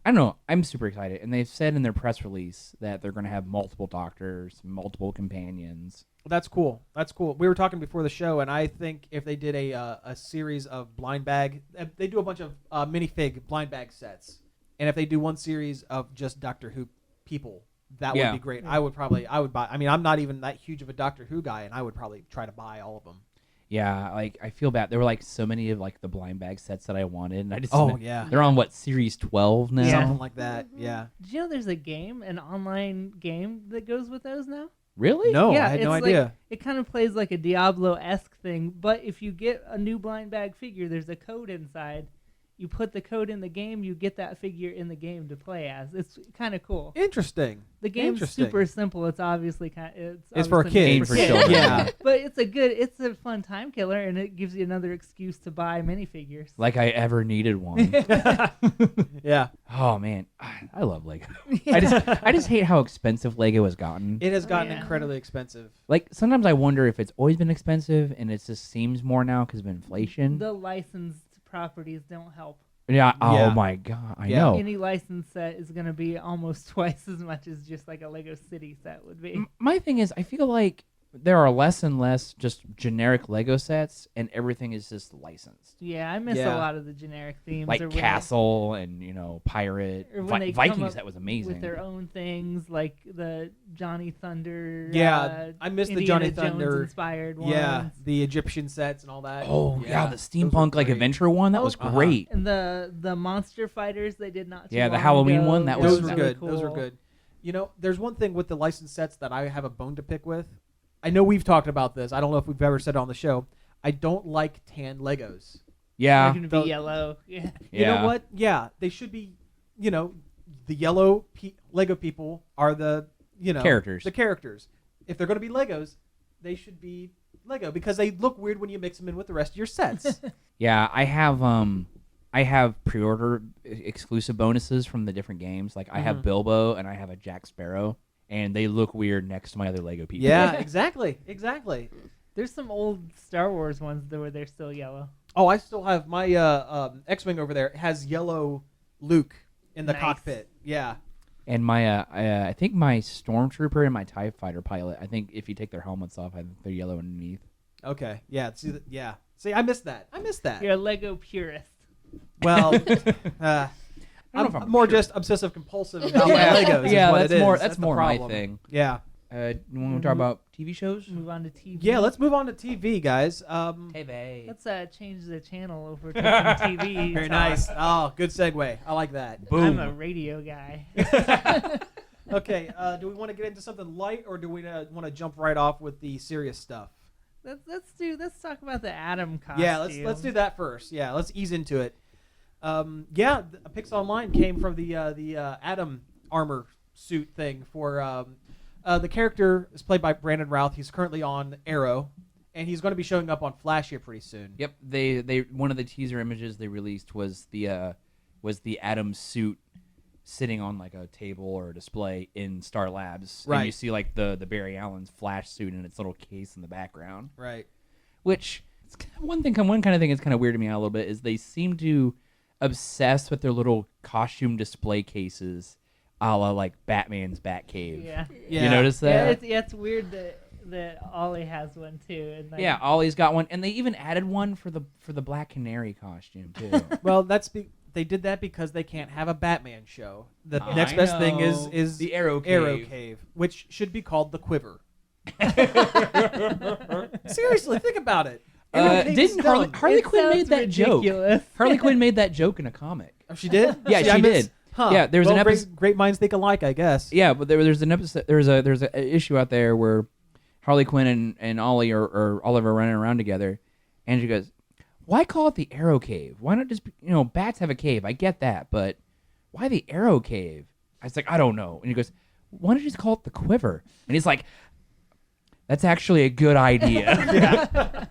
I don't know. I'm super excited, and they've said in their press release that they're going to have multiple doctors, multiple companions. That's cool. That's cool. We were talking before the show, and I think if they did a series of blind bag, they do a bunch of minifig blind bag sets, and if they do one series of just Doctor Who people, that would be great. I would buy. I mean, I'm not even that huge of a Doctor Who guy, and I would probably try to buy all of them. Yeah, like I feel bad. There were like so many of like the blind bag sets that I wanted, and I just Yeah, they're on what series 12 now. something like that. Yeah. Did you know there's an online game that goes with those now? Really? No, Yeah, I had no it's idea. like- It kind of plays like a Diablo-esque thing, but if you get a new blind bag figure, there's a code inside. You put the code in the game, you get that figure in the game to play as. It's kind of cool. Interesting. The game's Interesting. super simple. It's obviously It's for a obviously kid. made Game for kids. children. Yeah. But it's a fun time killer, and it gives you another excuse to buy minifigures. Like I ever needed one. Yeah. Oh man, I love Lego. I just hate how expensive Lego has gotten. It has gotten yeah. incredibly expensive. Like sometimes I wonder if it's always been expensive, and it just seems more now because of inflation. The licensed properties don't help. Yeah. Oh Yeah. my god. I Yeah. know. Any licensed set is going to be almost twice as much as just like a Lego City set would be. My thing is, I feel like there are less and less just generic Lego sets, and everything is just licensed. Yeah, I miss Yeah. a lot of the generic themes. Like or when Castle and pirate. Or when they come Vikings, up that was amazing. with their own things, like the Johnny Thunder. Yeah, I miss the Indiana Johnny Thunder Jones inspired ones. Yeah, the Egyptian sets and all that. Oh yeah, the those steampunk were like great. adventure one that was Uh-huh. great. And the monster fighters they did not. Too Yeah, the long Halloween ago. one, that Those was were really good. Cool. Those were good. You know, there's one thing with the licensed sets that I have a bone to pick with. I know we've talked about this. I don't know if we've ever said it on the show. I don't like tan Legos. Yeah, They're gonna be yellow. Yeah. You know what? Yeah, they should be. You know, the yellow Lego people are the Characters. The characters. If they're going to be Legos, they should be Lego because they look weird when you mix them in with the rest of your sets. Yeah, I have pre-order exclusive bonuses from the different games. Like I have Bilbo and I have a Jack Sparrow, and they look weird next to my other Lego people. Yeah, exactly. There's some old Star Wars ones where they're still yellow. Oh, I still have my X-wing over there. It has yellow Luke in the Nice. cockpit. Yeah. And my I think my Stormtrooper and my TIE Fighter pilot, I think if you take their helmets off, I think they're yellow underneath. Okay. Yeah. See, I missed that. You're a Lego purist. Well, I don't know if I'm I'm more sure. just obsessive compulsive about Yeah, my Legos. yeah, is what that's it is. more That's the more my problem. thing. Yeah. You want to talk about TV shows? Move on to TV. Yeah. Let's move on to TV, guys. Hey, Let's change the channel over to some TV. Very talk. nice. Oh, good segue. I like that. I'm a radio guy. Okay. Do we want to get into something light, or do we want to jump right off with the serious stuff? Let's talk about the Atom costume. Yeah, let's do that first. Yeah, let's ease into it. Pix Online came from the Atom armor suit thing for the character is played by Brandon Routh. He's currently on Arrow, and he's going to be showing up on Flash here pretty soon. Yep, they one of the teaser images they released was the Atom suit sitting on like a table or a display in Star Labs. Right. And you see like the Barry Allen's Flash suit in its little case in the background. Right. Which one kind of thing that's kind of weirded me out a little bit is they seem to obsess with their little costume display cases, a la like Batman's Batcave. Yeah. You notice that? It's weird that Ollie has one too. And like, Yeah, Ollie's got one, and they even added one for the Black Canary costume too. Well, they did that because they can't have a Batman show. The I next best thing know. is The Arrow Arrow Cave. Cave, which should be called the Quiver. Seriously, think about it. Arrow Cave is Didn't Harley, dumb. Harley It Quinn made sounds that joke? ridiculous. Harley Quinn made that joke in a comic. Oh, she did? Yeah, See, I she missed- did. Huh. Yeah, there's an Well, episode- Great minds think alike, I guess. Yeah, but there's an episode. There's a issue out there where Harley Quinn and Ollie or Oliver running around together, and she goes, "Why call it the Arrow Cave? Why not just bats have a cave? I get that, but why the Arrow Cave?" I was like, "I don't know." And he goes, "Why don't you just call it the Quiver?" And he's like, "That's actually a good idea."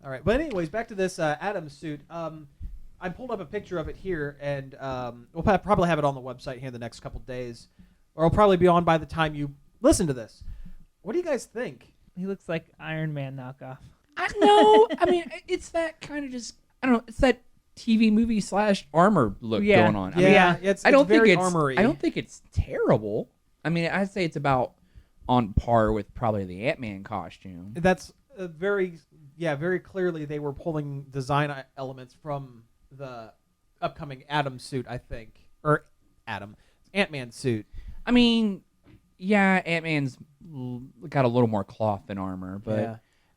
All right, but anyways, back to this Atom suit. I pulled up a picture of it here, and we'll probably have it on the website here in the next couple days, or it'll probably be on by the time you listen to this. What do you guys think? He looks like Iron Man knockoff. I know. I mean, it's that kind of just I don't know. It's that TV movie / armor look Yeah. going on. I Yeah, mean, it's I don't think very it's armory. I don't think it's terrible. I mean, I'd say it's about on par with probably the Ant-Man costume. That's very clearly they were pulling design elements from the upcoming Atom suit, I think, or Ant-Man suit. I mean, yeah, Ant-Man's got a little more cloth than armor, but Yeah.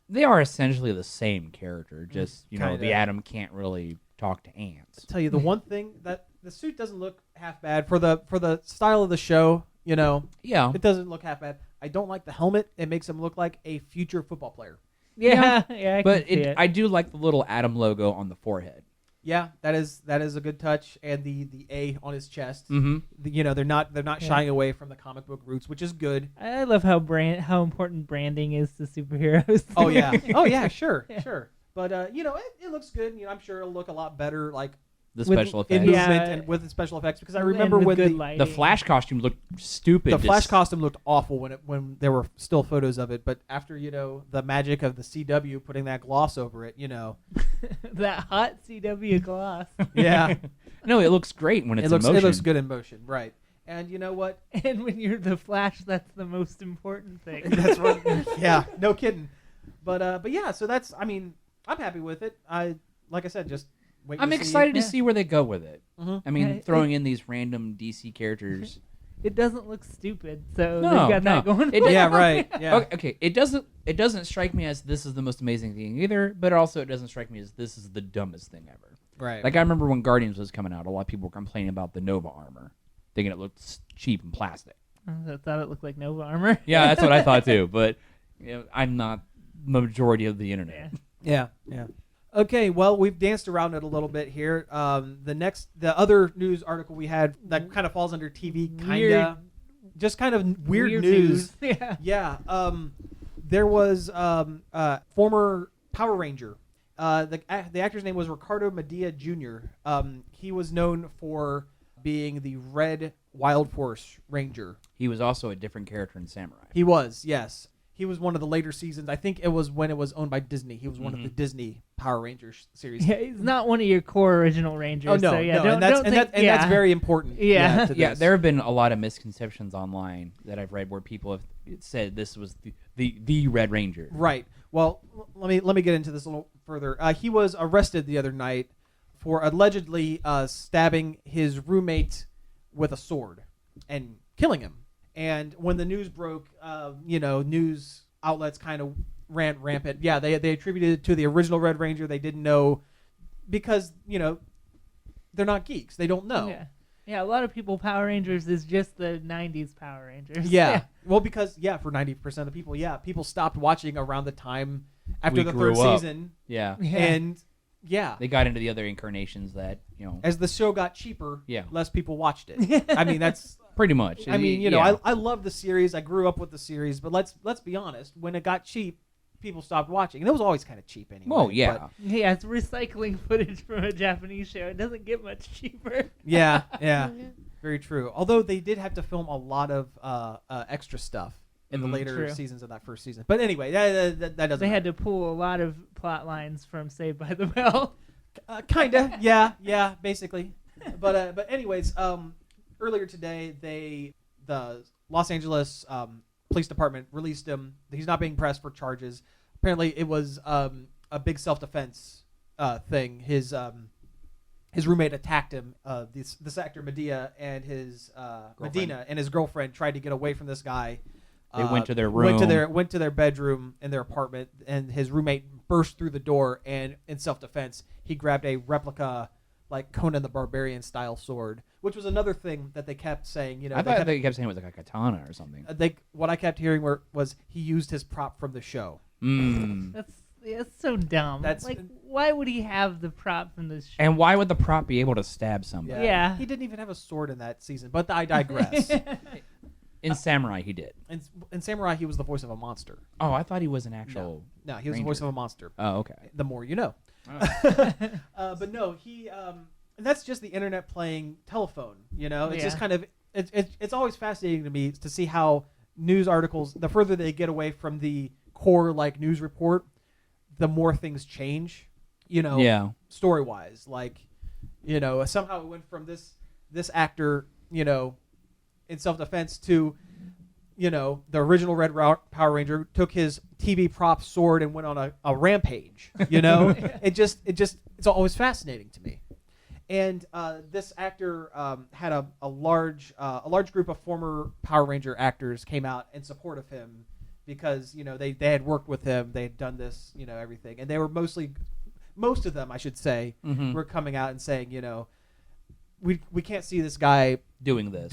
they are essentially the same character. Just Kinda. the Atom can't really talk to ants. Tell you the one thing that the suit doesn't look half bad for the style of the show. Yeah, It doesn't look half bad. I don't like the helmet. It makes him look like a future football player. Yeah, I but can see it. I do like the little Atom logo on the forehead. Yeah, that is a good touch, and the A on his chest. Mm-hmm. They're not shying away from the comic book roots, which is good. I love how important branding is to superheroes. Oh yeah, sure. But it looks good. I'm sure it'll look a lot better, like The special in effects. movement Yeah. and with the special effects, because I And remember with when good the lighting. Flash costume looked stupid. Flash costume looked awful when there were still photos of it, but after the magic of the CW putting that gloss over it, that hot CW gloss. yeah, No, it looks great when it's it looks in motion. it looks good in motion, right? And you know what? And when you're the Flash, that's the most important thing. That's right. Yeah, no kidding. But yeah, so that's. I mean, I'm happy with it. Like I said, just wait. I'm to excited to Yeah. see where they go with it. Mhm. I mean, Yeah, throwing in these random DC characters. It doesn't look stupid, so No, they've got that no. going. It for Yeah, them. right. Yeah. Okay, it doesn't strike me as this is the most amazing thing either, but also it doesn't strike me as this is the dumbest thing ever. Right. Like I remember when Guardians was coming out, a lot of people were complaining about the Nova armor, thinking it looked cheap and plastic. I thought it looked like Nova armor. Yeah, that's what I thought too, but I'm not the majority of the internet. Yeah. Yeah. Okay, well, we've danced around it a little bit here. The other news article we had that kind of falls under TV, Weird- just kind of weird news. Yeah. Yeah. There was former Power Ranger. The actor's name was Ricardo Medea Jr. He was known for being the Red Wild Force Ranger. He was also a different character in Samurai. He was, yes. He was one of the later seasons. I think it was when it was owned by Disney. He was one of the Disney Power Rangers series. Yeah, he's not one of your core original Rangers. Oh no, so yeah, no, and that's very important. Yeah. to Yeah, this. there have been a lot of misconceptions online that I've read where people have said this was the Red Ranger. Right. Well, let me get into this a little further. He was arrested the other night for allegedly stabbing his roommate with a sword and killing him. And when the news broke, news outlets kind of ran rampant. Yeah, they attributed it to the original Red Ranger. They didn't know because they're not geeks. They don't know. Yeah, a lot of people Power Rangers is just the 90s Power Rangers. Yeah. Well, because for 90% of the people, people stopped watching around the time after We the grew third up. season, Yeah. and They got into the other incarnations that, as the show got cheaper, Yeah. less people watched it. I mean, that's. pretty much. I mean, Yeah. I love the series. I grew up with the series, but let's be honest. When it got cheap, people stopped watching, and it was always kind of cheap anyway. Well, yeah. but- Yeah, it's recycling footage from a Japanese show. It doesn't get much cheaper. yeah, very true. Although they did have to film a lot of extra stuff in the later True. seasons of that first season. But anyway, that doesn't. They had to pull a lot of plot lines from Saved by the Bell. Kinda, yeah, basically. But anyways, earlier today, the Los Angeles police department released him. He's not being pressed for charges. Apparently, it was a big self-defense thing. His roommate attacked him. This actor Medea and his Medina and his girlfriend tried to get away from this guy. They went to their room. Went to their bedroom in their apartment, and his roommate burst through the door. And in self-defense, he grabbed a replica, like Conan the Barbarian style sword, which was another thing that they kept saying. I thought they kept saying it was like a katana or something. What I kept hearing was he used his prop from the show. That's so dumb. That's- like, why would he have the prop from this show? And why would the prop be able to stab somebody? Yeah. He didn't even have a sword in that season, but I digress. In Samurai, he did. In Samurai, he was the voice of a monster. Oh, I thought he was an actual. No, he was the Ranger. voice of a monster. Oh, okay. The more you know. Oh. But no, he. And that's just the internet playing telephone. It's just Yeah. kind of. It's always fascinating to me to see how news articles, the further they get away from the core like news report, the more things change. Yeah. Story wise, somehow it went from this actor, in self-defense to, the original Power Ranger took his TV prop sword and went on a rampage. It's always fascinating to me. And this actor had a large group of former Power Ranger actors came out in support of him because they had worked with him, they had done this, everything, and they were most of them, I should say, were coming out and saying, we can't see this guy Doing this.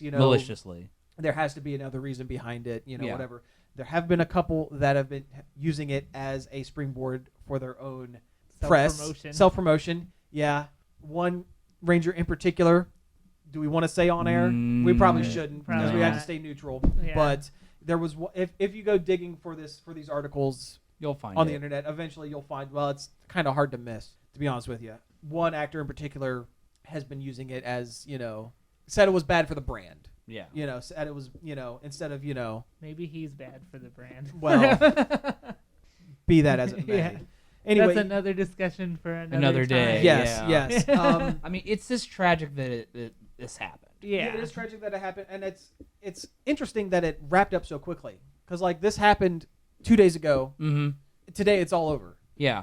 Maliciously. There has to be another reason behind it, Yeah. whatever. There have been a couple that have been using it as a springboard for their own self-promotion. Yeah. One Ranger in particular, do we want to say on air? We probably shouldn't because Probably we have to not. stay neutral. Yeah. But there was if you go digging for these articles You'll find on it. the internet, eventually you'll find, well, it's kind of hard to miss, to be honest with you. one actor in particular has been using it as, said it was bad for the brand. Yeah. Said it was, instead of, Maybe he's bad for the brand. well, be that as it may. Yeah. Anyway, That's another discussion for Another time. day. yes, Yeah. yes. I mean, it's just tragic that this happened. Yeah. It is tragic that it happened, and it's interesting that it wrapped up so quickly. Because like this happened 2 days ago. Mm-hmm. Today it's all over. Yeah.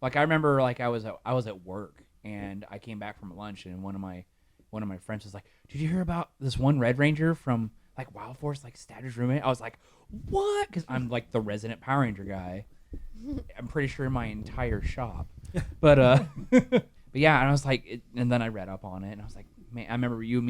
Like I remember, like I was at work and I came back from lunch and one of my friends was like, "Did you hear about this one Red Ranger from like Wild Force, like stabbed his roommate?" I was like, "What?" Because I'm like the resident Power Ranger guy. I'm pretty sure my entire shop, but yeah, and I was like, and then I read up on it and I was like, man, I remember you and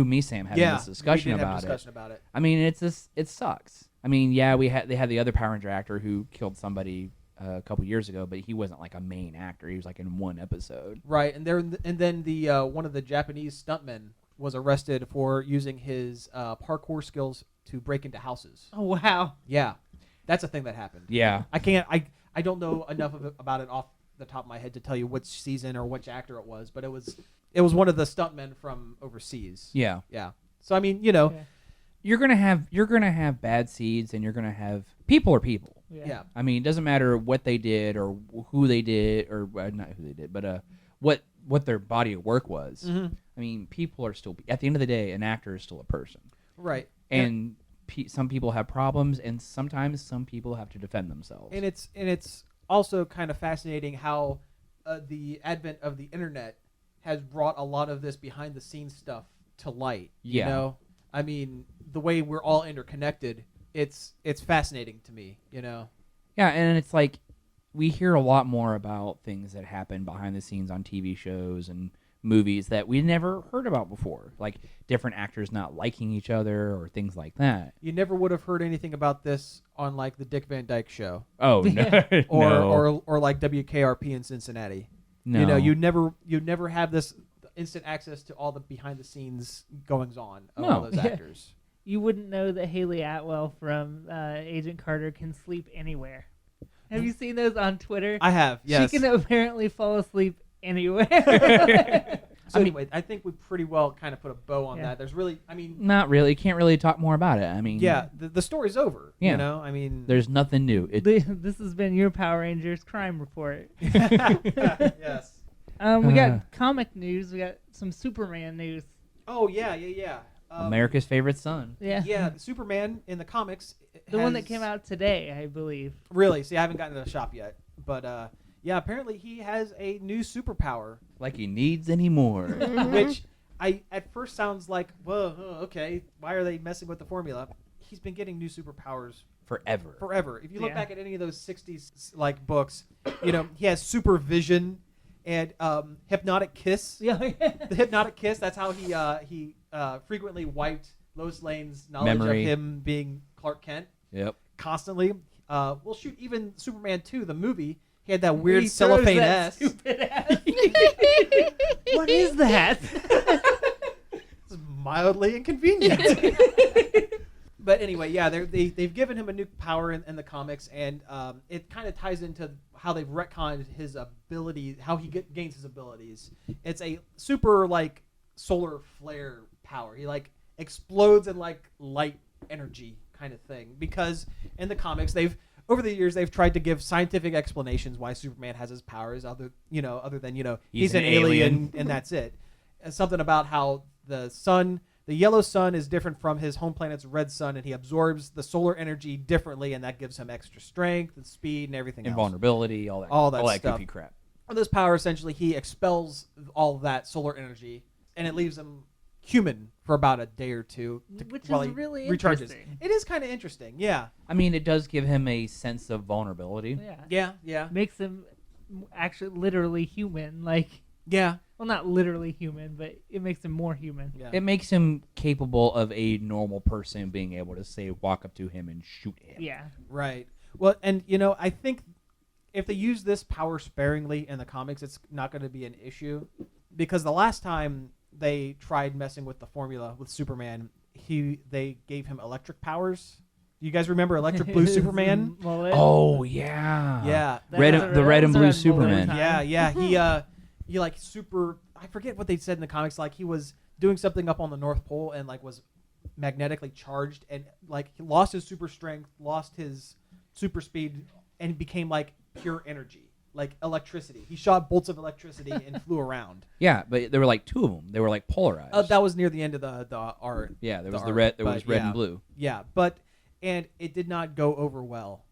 me, Sam, having this discussion about it. I mean, it sucks. I mean, yeah, they had the other Power Ranger actor who killed somebody a couple years ago, but he wasn't like a main actor. He was like in one episode. Right, and then the one of the Japanese stuntmen was arrested for using his parkour skills to break into houses. Oh wow. Yeah, that's a thing that happened. Yeah. I don't know enough about it off the top of my head to tell you which season or which actor it was, but it was one of the stuntmen from overseas. Yeah. Yeah. So I mean, Yeah. You're gonna have bad seeds, and you're gonna have people are people. yeah. I mean, it doesn't matter what they did or who they did, or not who they did, but what their body of work was. Mm-hmm. I mean, people are still, at the end of the day, an actor is still a person, Right. and some people have problems, and sometimes some people have to defend themselves. And it's also kind of fascinating how the advent of the internet has brought a lot of this behind the scenes stuff to light. Yeah. You know, I mean, the way we're all interconnected, it's fascinating to me. Yeah, and it's like we hear a lot more about things that happen behind the scenes on TV shows and movies that we never heard about before, like different actors not liking each other or things like that. You never would have heard anything about this on like the Dick Van Dyke Show, Oh no, or like WKRP in Cincinnati. no. You know, you'd never have this instant access to all the behind the scenes goings on of all No. those actors. You wouldn't know that Haley Atwell from Agent Carter can sleep anywhere. Have you seen those on Twitter? I have, yes. She can apparently fall asleep anywhere. So anyway, I think we pretty well kind of put a bow on Yeah. that. There's really, I mean, Not really. Can't really talk more about it. I mean, yeah, the story's over. Yeah. You know, I mean, there's nothing new. This has been your Power Rangers crime report. yes. We got comic news. We got some Superman news. Oh yeah. America's favorite son. Yeah. Yeah, the Superman in the comics. The one that came out today, I believe. Really? See, I haven't gotten to the shop yet, but yeah, apparently he has a new superpower, Like he needs any more. which I at first sounds like, whoa, okay, why are they messing with the formula? He's been getting new superpowers Forever. If you look Yeah. back at any of those 60s like books, you know, he has supervision and hypnotic kiss. Yeah. The hypnotic kiss, that's how he frequently wiped Lois Lane's knowledge Memory. of him being Clark Kent Yep. constantly. Well, shoot, even Superman 2, the movie, he had that weird He throws cellophane that S. stupid ass. What is that? It's mildly inconvenient. But anyway, yeah, they've given him a new power in the comics, and it kind of ties into how they've retconned his abilities, how he gains his abilities. It's a super like solar flare power. He like explodes in like light energy kind of thing. Because in the comics, over the years they've tried to give scientific explanations why Superman has his powers, other than he's an alien and that's it. And something about how the yellow sun is different from his home planet's red sun, and he absorbs the solar energy differently, and that gives him extra strength and speed and everything else. Invulnerability, all that stuff. goofy crap. With this power, essentially, he expels all that solar energy, and it leaves him human for about a day or two. Which while is he really recharges. interesting. It is kind of interesting, yeah. I mean, it does give him a sense of vulnerability. Yeah. Makes him actually literally human. Like, Yeah. well, not literally human, but it makes him more human. Yeah. It makes him capable of a normal person being able to, say, walk up to him and shoot him. Yeah. Right. Well, and I think if they use this power sparingly in the comics, it's not going to be an issue, because the last time they tried messing with the formula with Superman, they gave him electric powers. You guys remember Electric Blue Superman? Mullet. Oh yeah. Yeah. The red and blue Mullet Superman. time. Yeah. he like super. I forget what they said in the comics. Like he was doing something up on the North Pole and like was magnetically charged and like he lost his super strength, lost his super speed, and became like pure energy, like electricity. He shot bolts of electricity and flew around. Yeah, but there were like 2 of them. They were like polarized. That was near the end of the art. Yeah, there was art, red. There but was red yeah. and blue. Yeah, but and it did not go over well.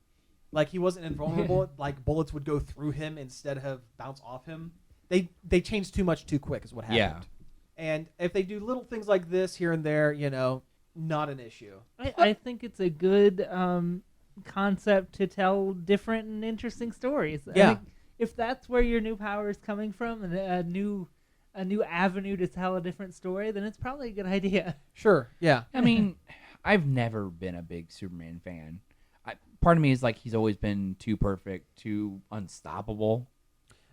Like he wasn't invulnerable. Like bullets would go through him instead of bounce off him. They changed too much too quick is what happened. Yeah. And if they do little things like this here and there, you know, not an issue. I think it's a good concept to tell different and interesting stories. Yeah. I think if that's where your new power is coming from and a new avenue to tell a different story, then it's probably a good idea. Sure. Yeah. I mean, I've never been a big Superman fan. Part of me is like he's always been too perfect, too unstoppable.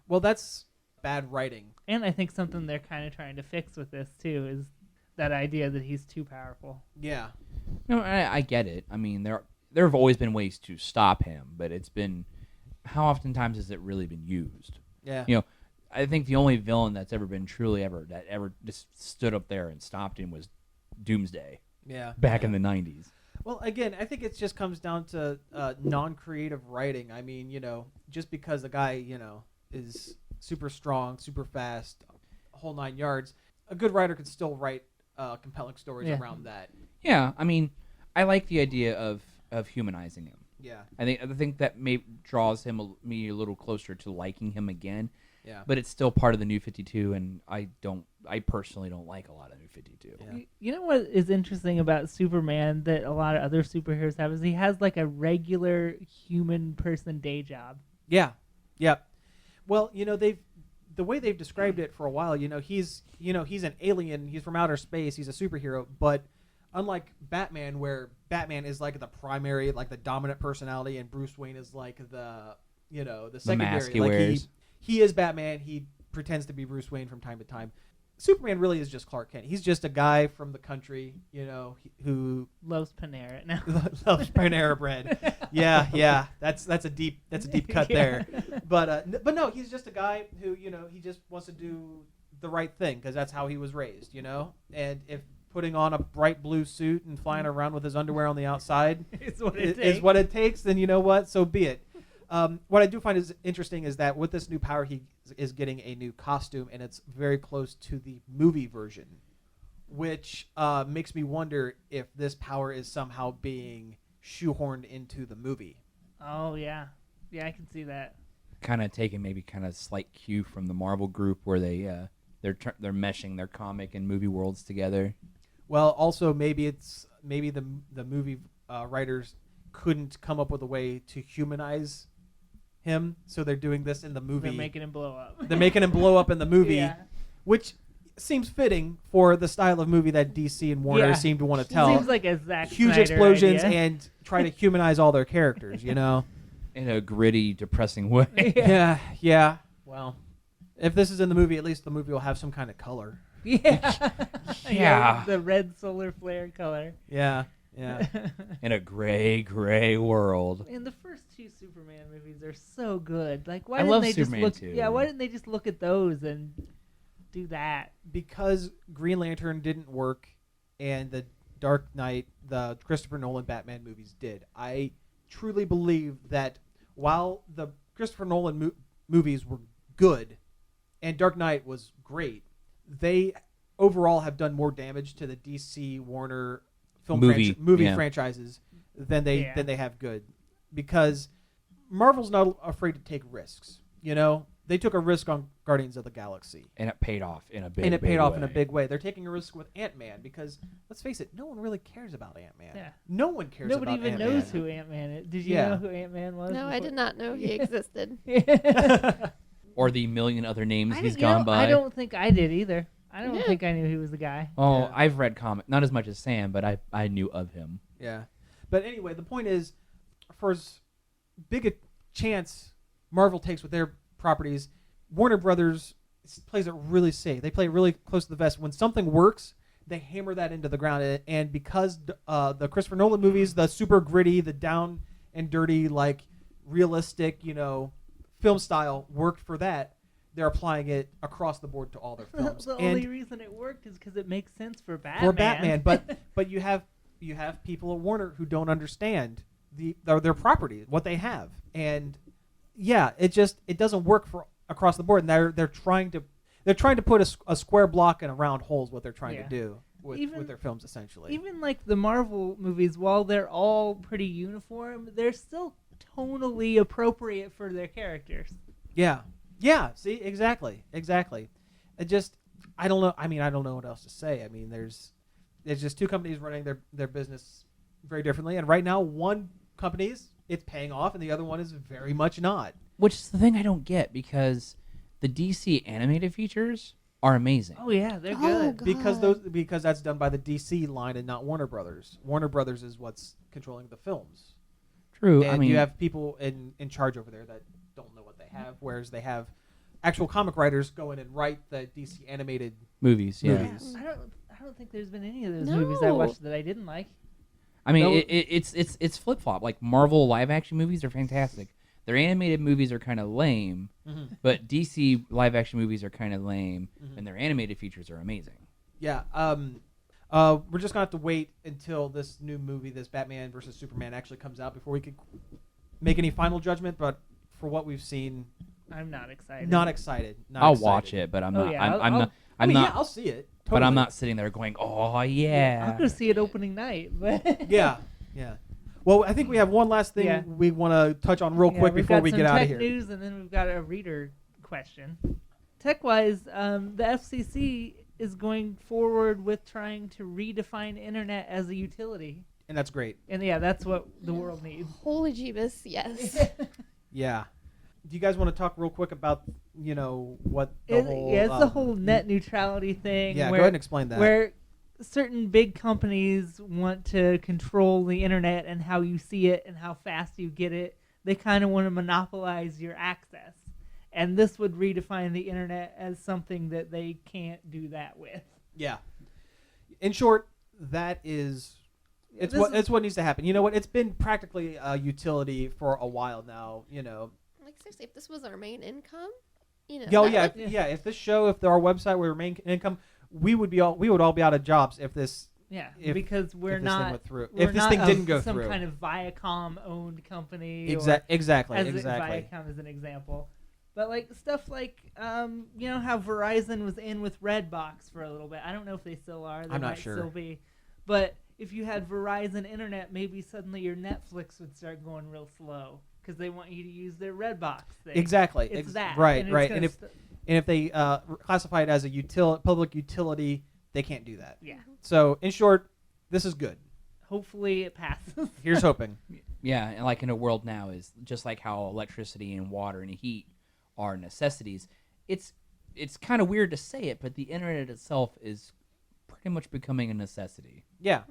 Well, that's bad writing. And I think something they're kind of trying to fix with this too is that idea that he's too powerful. Yeah. No, I get it. I mean, there have always been ways to stop him, but it's been how oftentimes has it really been used? Yeah. You know, I think the only villain that's ever been truly ever just stood up there and stopped him was Doomsday. Yeah. Back yeah. in the 90s. Well, again, I think it just comes down to non-creative writing. I mean, you know, just because the guy, you know, is super strong, super fast, whole 9 yards, a good writer could still write compelling stories around that. Yeah, I mean, I like the idea of humanizing him. Yeah. I think that draws me a little closer to liking him again. Yeah. But it's still part of the New 52, and I personally don't like a lot of New 52. Yeah. You know what is interesting about Superman that a lot of other superheroes have is he has like a regular human person day job. Yeah. Yeah. Well, you know, the way they've described it for a while, he's an alien, he's from outer space, he's a superhero, but unlike Batman, where Batman is like the primary, like the dominant personality, and Bruce Wayne is like the secondary. mask he like wears. He is Batman. He pretends to be Bruce Wayne from time to time. Superman really is just Clark Kent. He's just a guy from the country, who Loves Panera now. loves Panera bread. Yeah, that's a deep cut there. But no, he's just a guy who he just wants to do the right thing because that's how he was raised, And if putting on a bright blue suit and flying around with his underwear on the outside is what it takes, then you know what? So be it. What I do find is interesting is that with this new power, he is getting a new costume, and it's very close to the movie version, which makes me wonder if this power is somehow being shoehorned into the movie. Oh, yeah. Yeah, I can see that. Kind of taking maybe kind of slight cue from the Marvel group where they're meshing their comic and movie worlds together. Well, also maybe the movie writers couldn't come up with a way to humanize him, so they're doing this in the movie. They're making him blow up. They're making him blow up in the movie, Yeah. which seems fitting for the style of movie that DC and Warner seem to want to tell. Seems like a Zack Huge Snyder explosions idea. and try to humanize all their characters, In a gritty, depressing way. Yeah. Well, if this is in the movie, at least the movie will have some kind of color. Yeah. Yeah. The red solar flare color. Yeah. In a gray world. And the first two Superman movies are so good. Like, why I didn't love they Superman just look? too. Yeah, why didn't they just look at those and do that? Because Green Lantern didn't work, and the Dark Knight, the Christopher Nolan Batman movies did. I truly believe that while the Christopher Nolan movies were good, and Dark Knight was great, they overall have done more damage to the DC Warner movie franchises than they have good, because Marvel's not afraid to take risks. They took a risk on Guardians of the Galaxy, And it paid off in a big way. They're taking a risk with Ant-Man because, let's face it, no one really cares about Ant-Man. Yeah. No one cares Nobody about even Ant-Man. knows who Ant-Man is. Did you know who Ant-Man was? No, I did not know he existed. Or the million other names he's I gone by. I don't think I did either. I don't Yeah. think I knew he was the guy. Oh, Yeah. I've read comics, not as much as Sam, but I knew of him. Yeah. But anyway, the point is, for as big a chance Marvel takes with their properties, Warner Brothers plays it really safe. They play it really close to the vest. When something works, they hammer that into the ground. And because the Christopher Nolan movies, the super gritty, the down and dirty, like realistic, film style worked for that, they're applying it across the board to all their films. The And only reason it worked is because it makes sense for Batman. for Batman, but you have people at Warner who don't understand their property, what they have, and it doesn't work for across the board. And they're trying to put a square block in a round hole is what they're trying to do with their films essentially. Even like the Marvel movies, while they're all pretty uniform, they're still tonally appropriate for their characters. Yeah. See, exactly. It just, I don't know. I mean, I don't know what else to say. I mean, there's just two companies running their business very differently, and right now, one company's it's paying off, and the other one is very much not. Which is the thing I don't get, because the DC animated features are amazing. Oh yeah, they're Oh, good. God. Because that's done by the DC line and not Warner Brothers. Warner Brothers is what's controlling the films. True. And I mean, you have people in charge over there that don't know what they have, whereas they have actual comic writers go in and write the DC animated movies. Yeah. movies. I don't think there's been any of those movies I watched that I didn't like. I mean, No. it's flip flop. Like Marvel live action movies are fantastic. Their animated movies are kind of lame, but DC live action movies are kind of lame, and their animated features are amazing. Yeah. We're just gonna have to wait until this new movie, this Batman versus Superman, actually comes out before we can make any final judgment. But for what we've seen, I'm not excited. not excited. I'll watch it, but I'm not. I'm not. I'll see it. But I'm Totally. not sitting there going, "Oh yeah." I'm gonna see it opening night, but Yeah. Well, I think we have one last thing we want to touch on real quick before we get out of here. We've got some tech news, and then we've got a reader question. Tech-wise, the FCC is going forward with trying to redefine internet as a utility. And that's great. And that's what the world needs. Holy Jeebus, yes. Yeah. Do you guys want to talk real quick about, what the whole... It's the whole net neutrality thing. Yeah, go ahead and explain that. Where certain big companies want to control the internet and how you see it and how fast you get it. They kind of want to monopolize your access. And this would redefine the internet as something that they can't do that with. Yeah. In short, that is... It's what needs to happen. You know what? It's been practically a utility for a while now, Like, seriously, if this was our main income, If this show, if our website were our main income, we would all be out of jobs if this... Yeah, if, because we're if not. This thing went through. We're if this not thing didn't go some through, kind of Viacom-owned company. Exactly. Viacom is an example, but like stuff like how Verizon was in with Redbox for a little bit. I don't know if they still are. They I'm not might sure. Still be, but if you had Verizon Internet, maybe suddenly your Netflix would start going real slow because they want you to use their Redbox thing. Exactly. It's that. Right. And Right. And if they classify it as a public utility, they can't do that. Yeah. So in short, this is good. Hopefully it passes. Here's hoping. Yeah, and like in a world now is just like how electricity and water and heat are necessities. It's kind of weird to say it, but the internet itself is pretty much becoming a necessity. Yeah.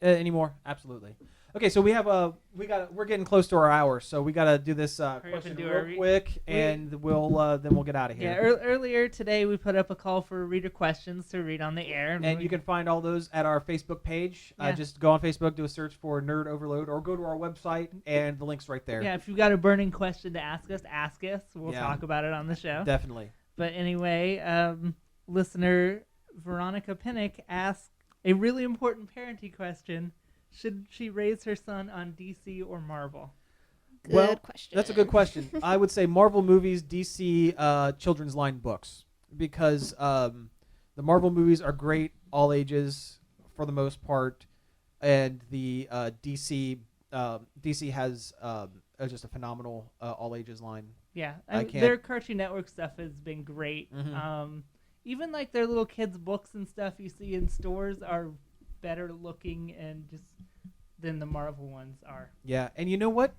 Anymore? Absolutely. Okay, so we're getting close to our hour, so we got to do this question real quick, and we'll get out of here. Yeah, earlier today we put up a call for reader questions to read on the air. And you can find all those at our Facebook page. Just go on Facebook, do a search for Nerd Overload, or go to our website, and the link's right there. Yeah, if you've got a burning question to ask us. We'll talk about it on the show. Definitely. But anyway, listener Veronica Pinnock asked a really important parenting question. Should she raise her son on DC or Marvel? Good question. That's a good question. I would say Marvel movies, DC children's line books, because the Marvel movies are great, all ages for the most part, and the DC has just a phenomenal all ages line. Yeah, their Cartoon Network stuff has been great. Mm-hmm. Even like their little kids' books and stuff you see in stores are better looking and just than the Marvel ones are. Yeah, and you know what?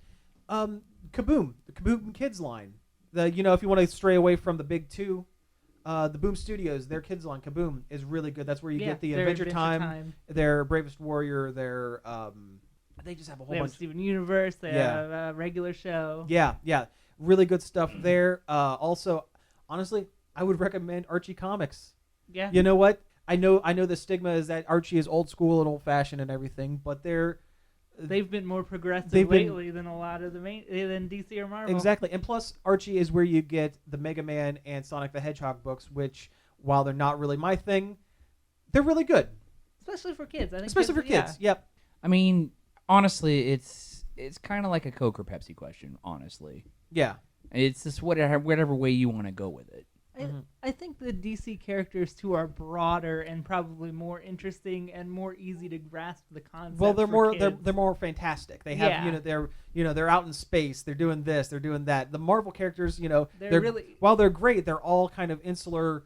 Kaboom, the Kaboom Kids line. If you want to stray away from the big two, the Boom Studios, their kids line, Kaboom, is really good. That's where you get the Adventure Time, their Bravest Warrior, their they just have a whole bunch. Steven Universe, they have a regular show. Yeah, really good stuff there. Also, honestly, I would recommend Archie Comics. Yeah. You know what? I know the stigma is that Archie is old school and old fashioned and everything, but they've been more progressive They've been- lately than a lot of the main than DC or Marvel. Exactly. And plus, Archie is where you get the Mega Man and Sonic the Hedgehog books, which, while they're not really my thing, they're really good. Especially for kids. I think Especially for kids. Yeah. Yep. I mean, honestly, it's kind of like a Coke or Pepsi question. Honestly, Yeah. it's just whatever way you want to go with it. I think the DC characters too are broader and probably more interesting and more easy to grasp the concept. Well, they're for more kids. they're more fantastic. They have Yeah. they're out in space. They're doing this. They're doing that. The Marvel characters, They're really- while they're great, they're all kind of insular,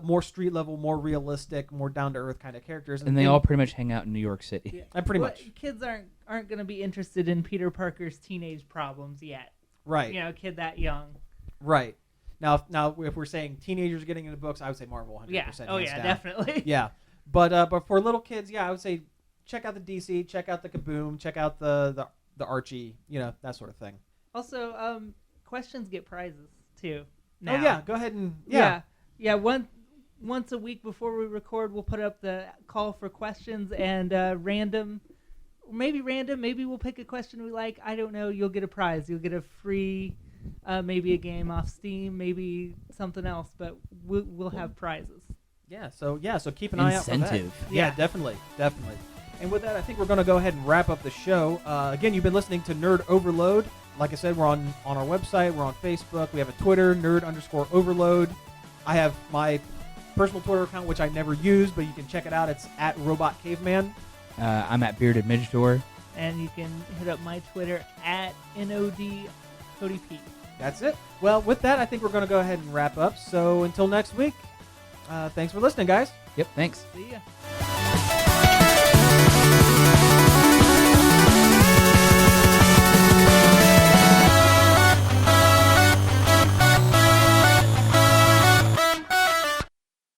more street level, more realistic, more down to earth kind of characters. And they all pretty much hang out in New York City. Yeah. And pretty Well, much kids aren't going to be interested in Peter Parker's teenage problems yet. right, You know, a kid that young. right. Now if we're saying teenagers getting into books, I would say Marvel 100%. Yeah. Oh hands yeah, down. definitely. Yeah, but for little kids, yeah, I would say check out the DC, check out the Kaboom, check out the Archie, that sort of thing. Also, questions get prizes too. Now. Oh yeah, go ahead and Yeah. Once a week before we record, we'll put up the call for questions and maybe we'll pick a question we like. I don't know. You'll get a prize. You'll get a free, maybe a game off Steam, maybe something else. But we'll have prizes. Yeah, so keep an eye out for that. Incentive. Yeah, definitely. And with that, I think we're going to go ahead and wrap up the show. Again, you've been listening to Nerd Overload. Like I said, we're on our website. We're on Facebook. We have a Twitter, Nerd_Overload. I have my personal Twitter account, which I never use, but you can check it out. It's at Robot Caveman. I'm at Bearded Midgetor. And you can hit up my Twitter at NOD Cody P. That's it. Well, with that, I think we're going to go ahead and wrap up. So until next week, thanks for listening, guys. Yep, thanks. See ya.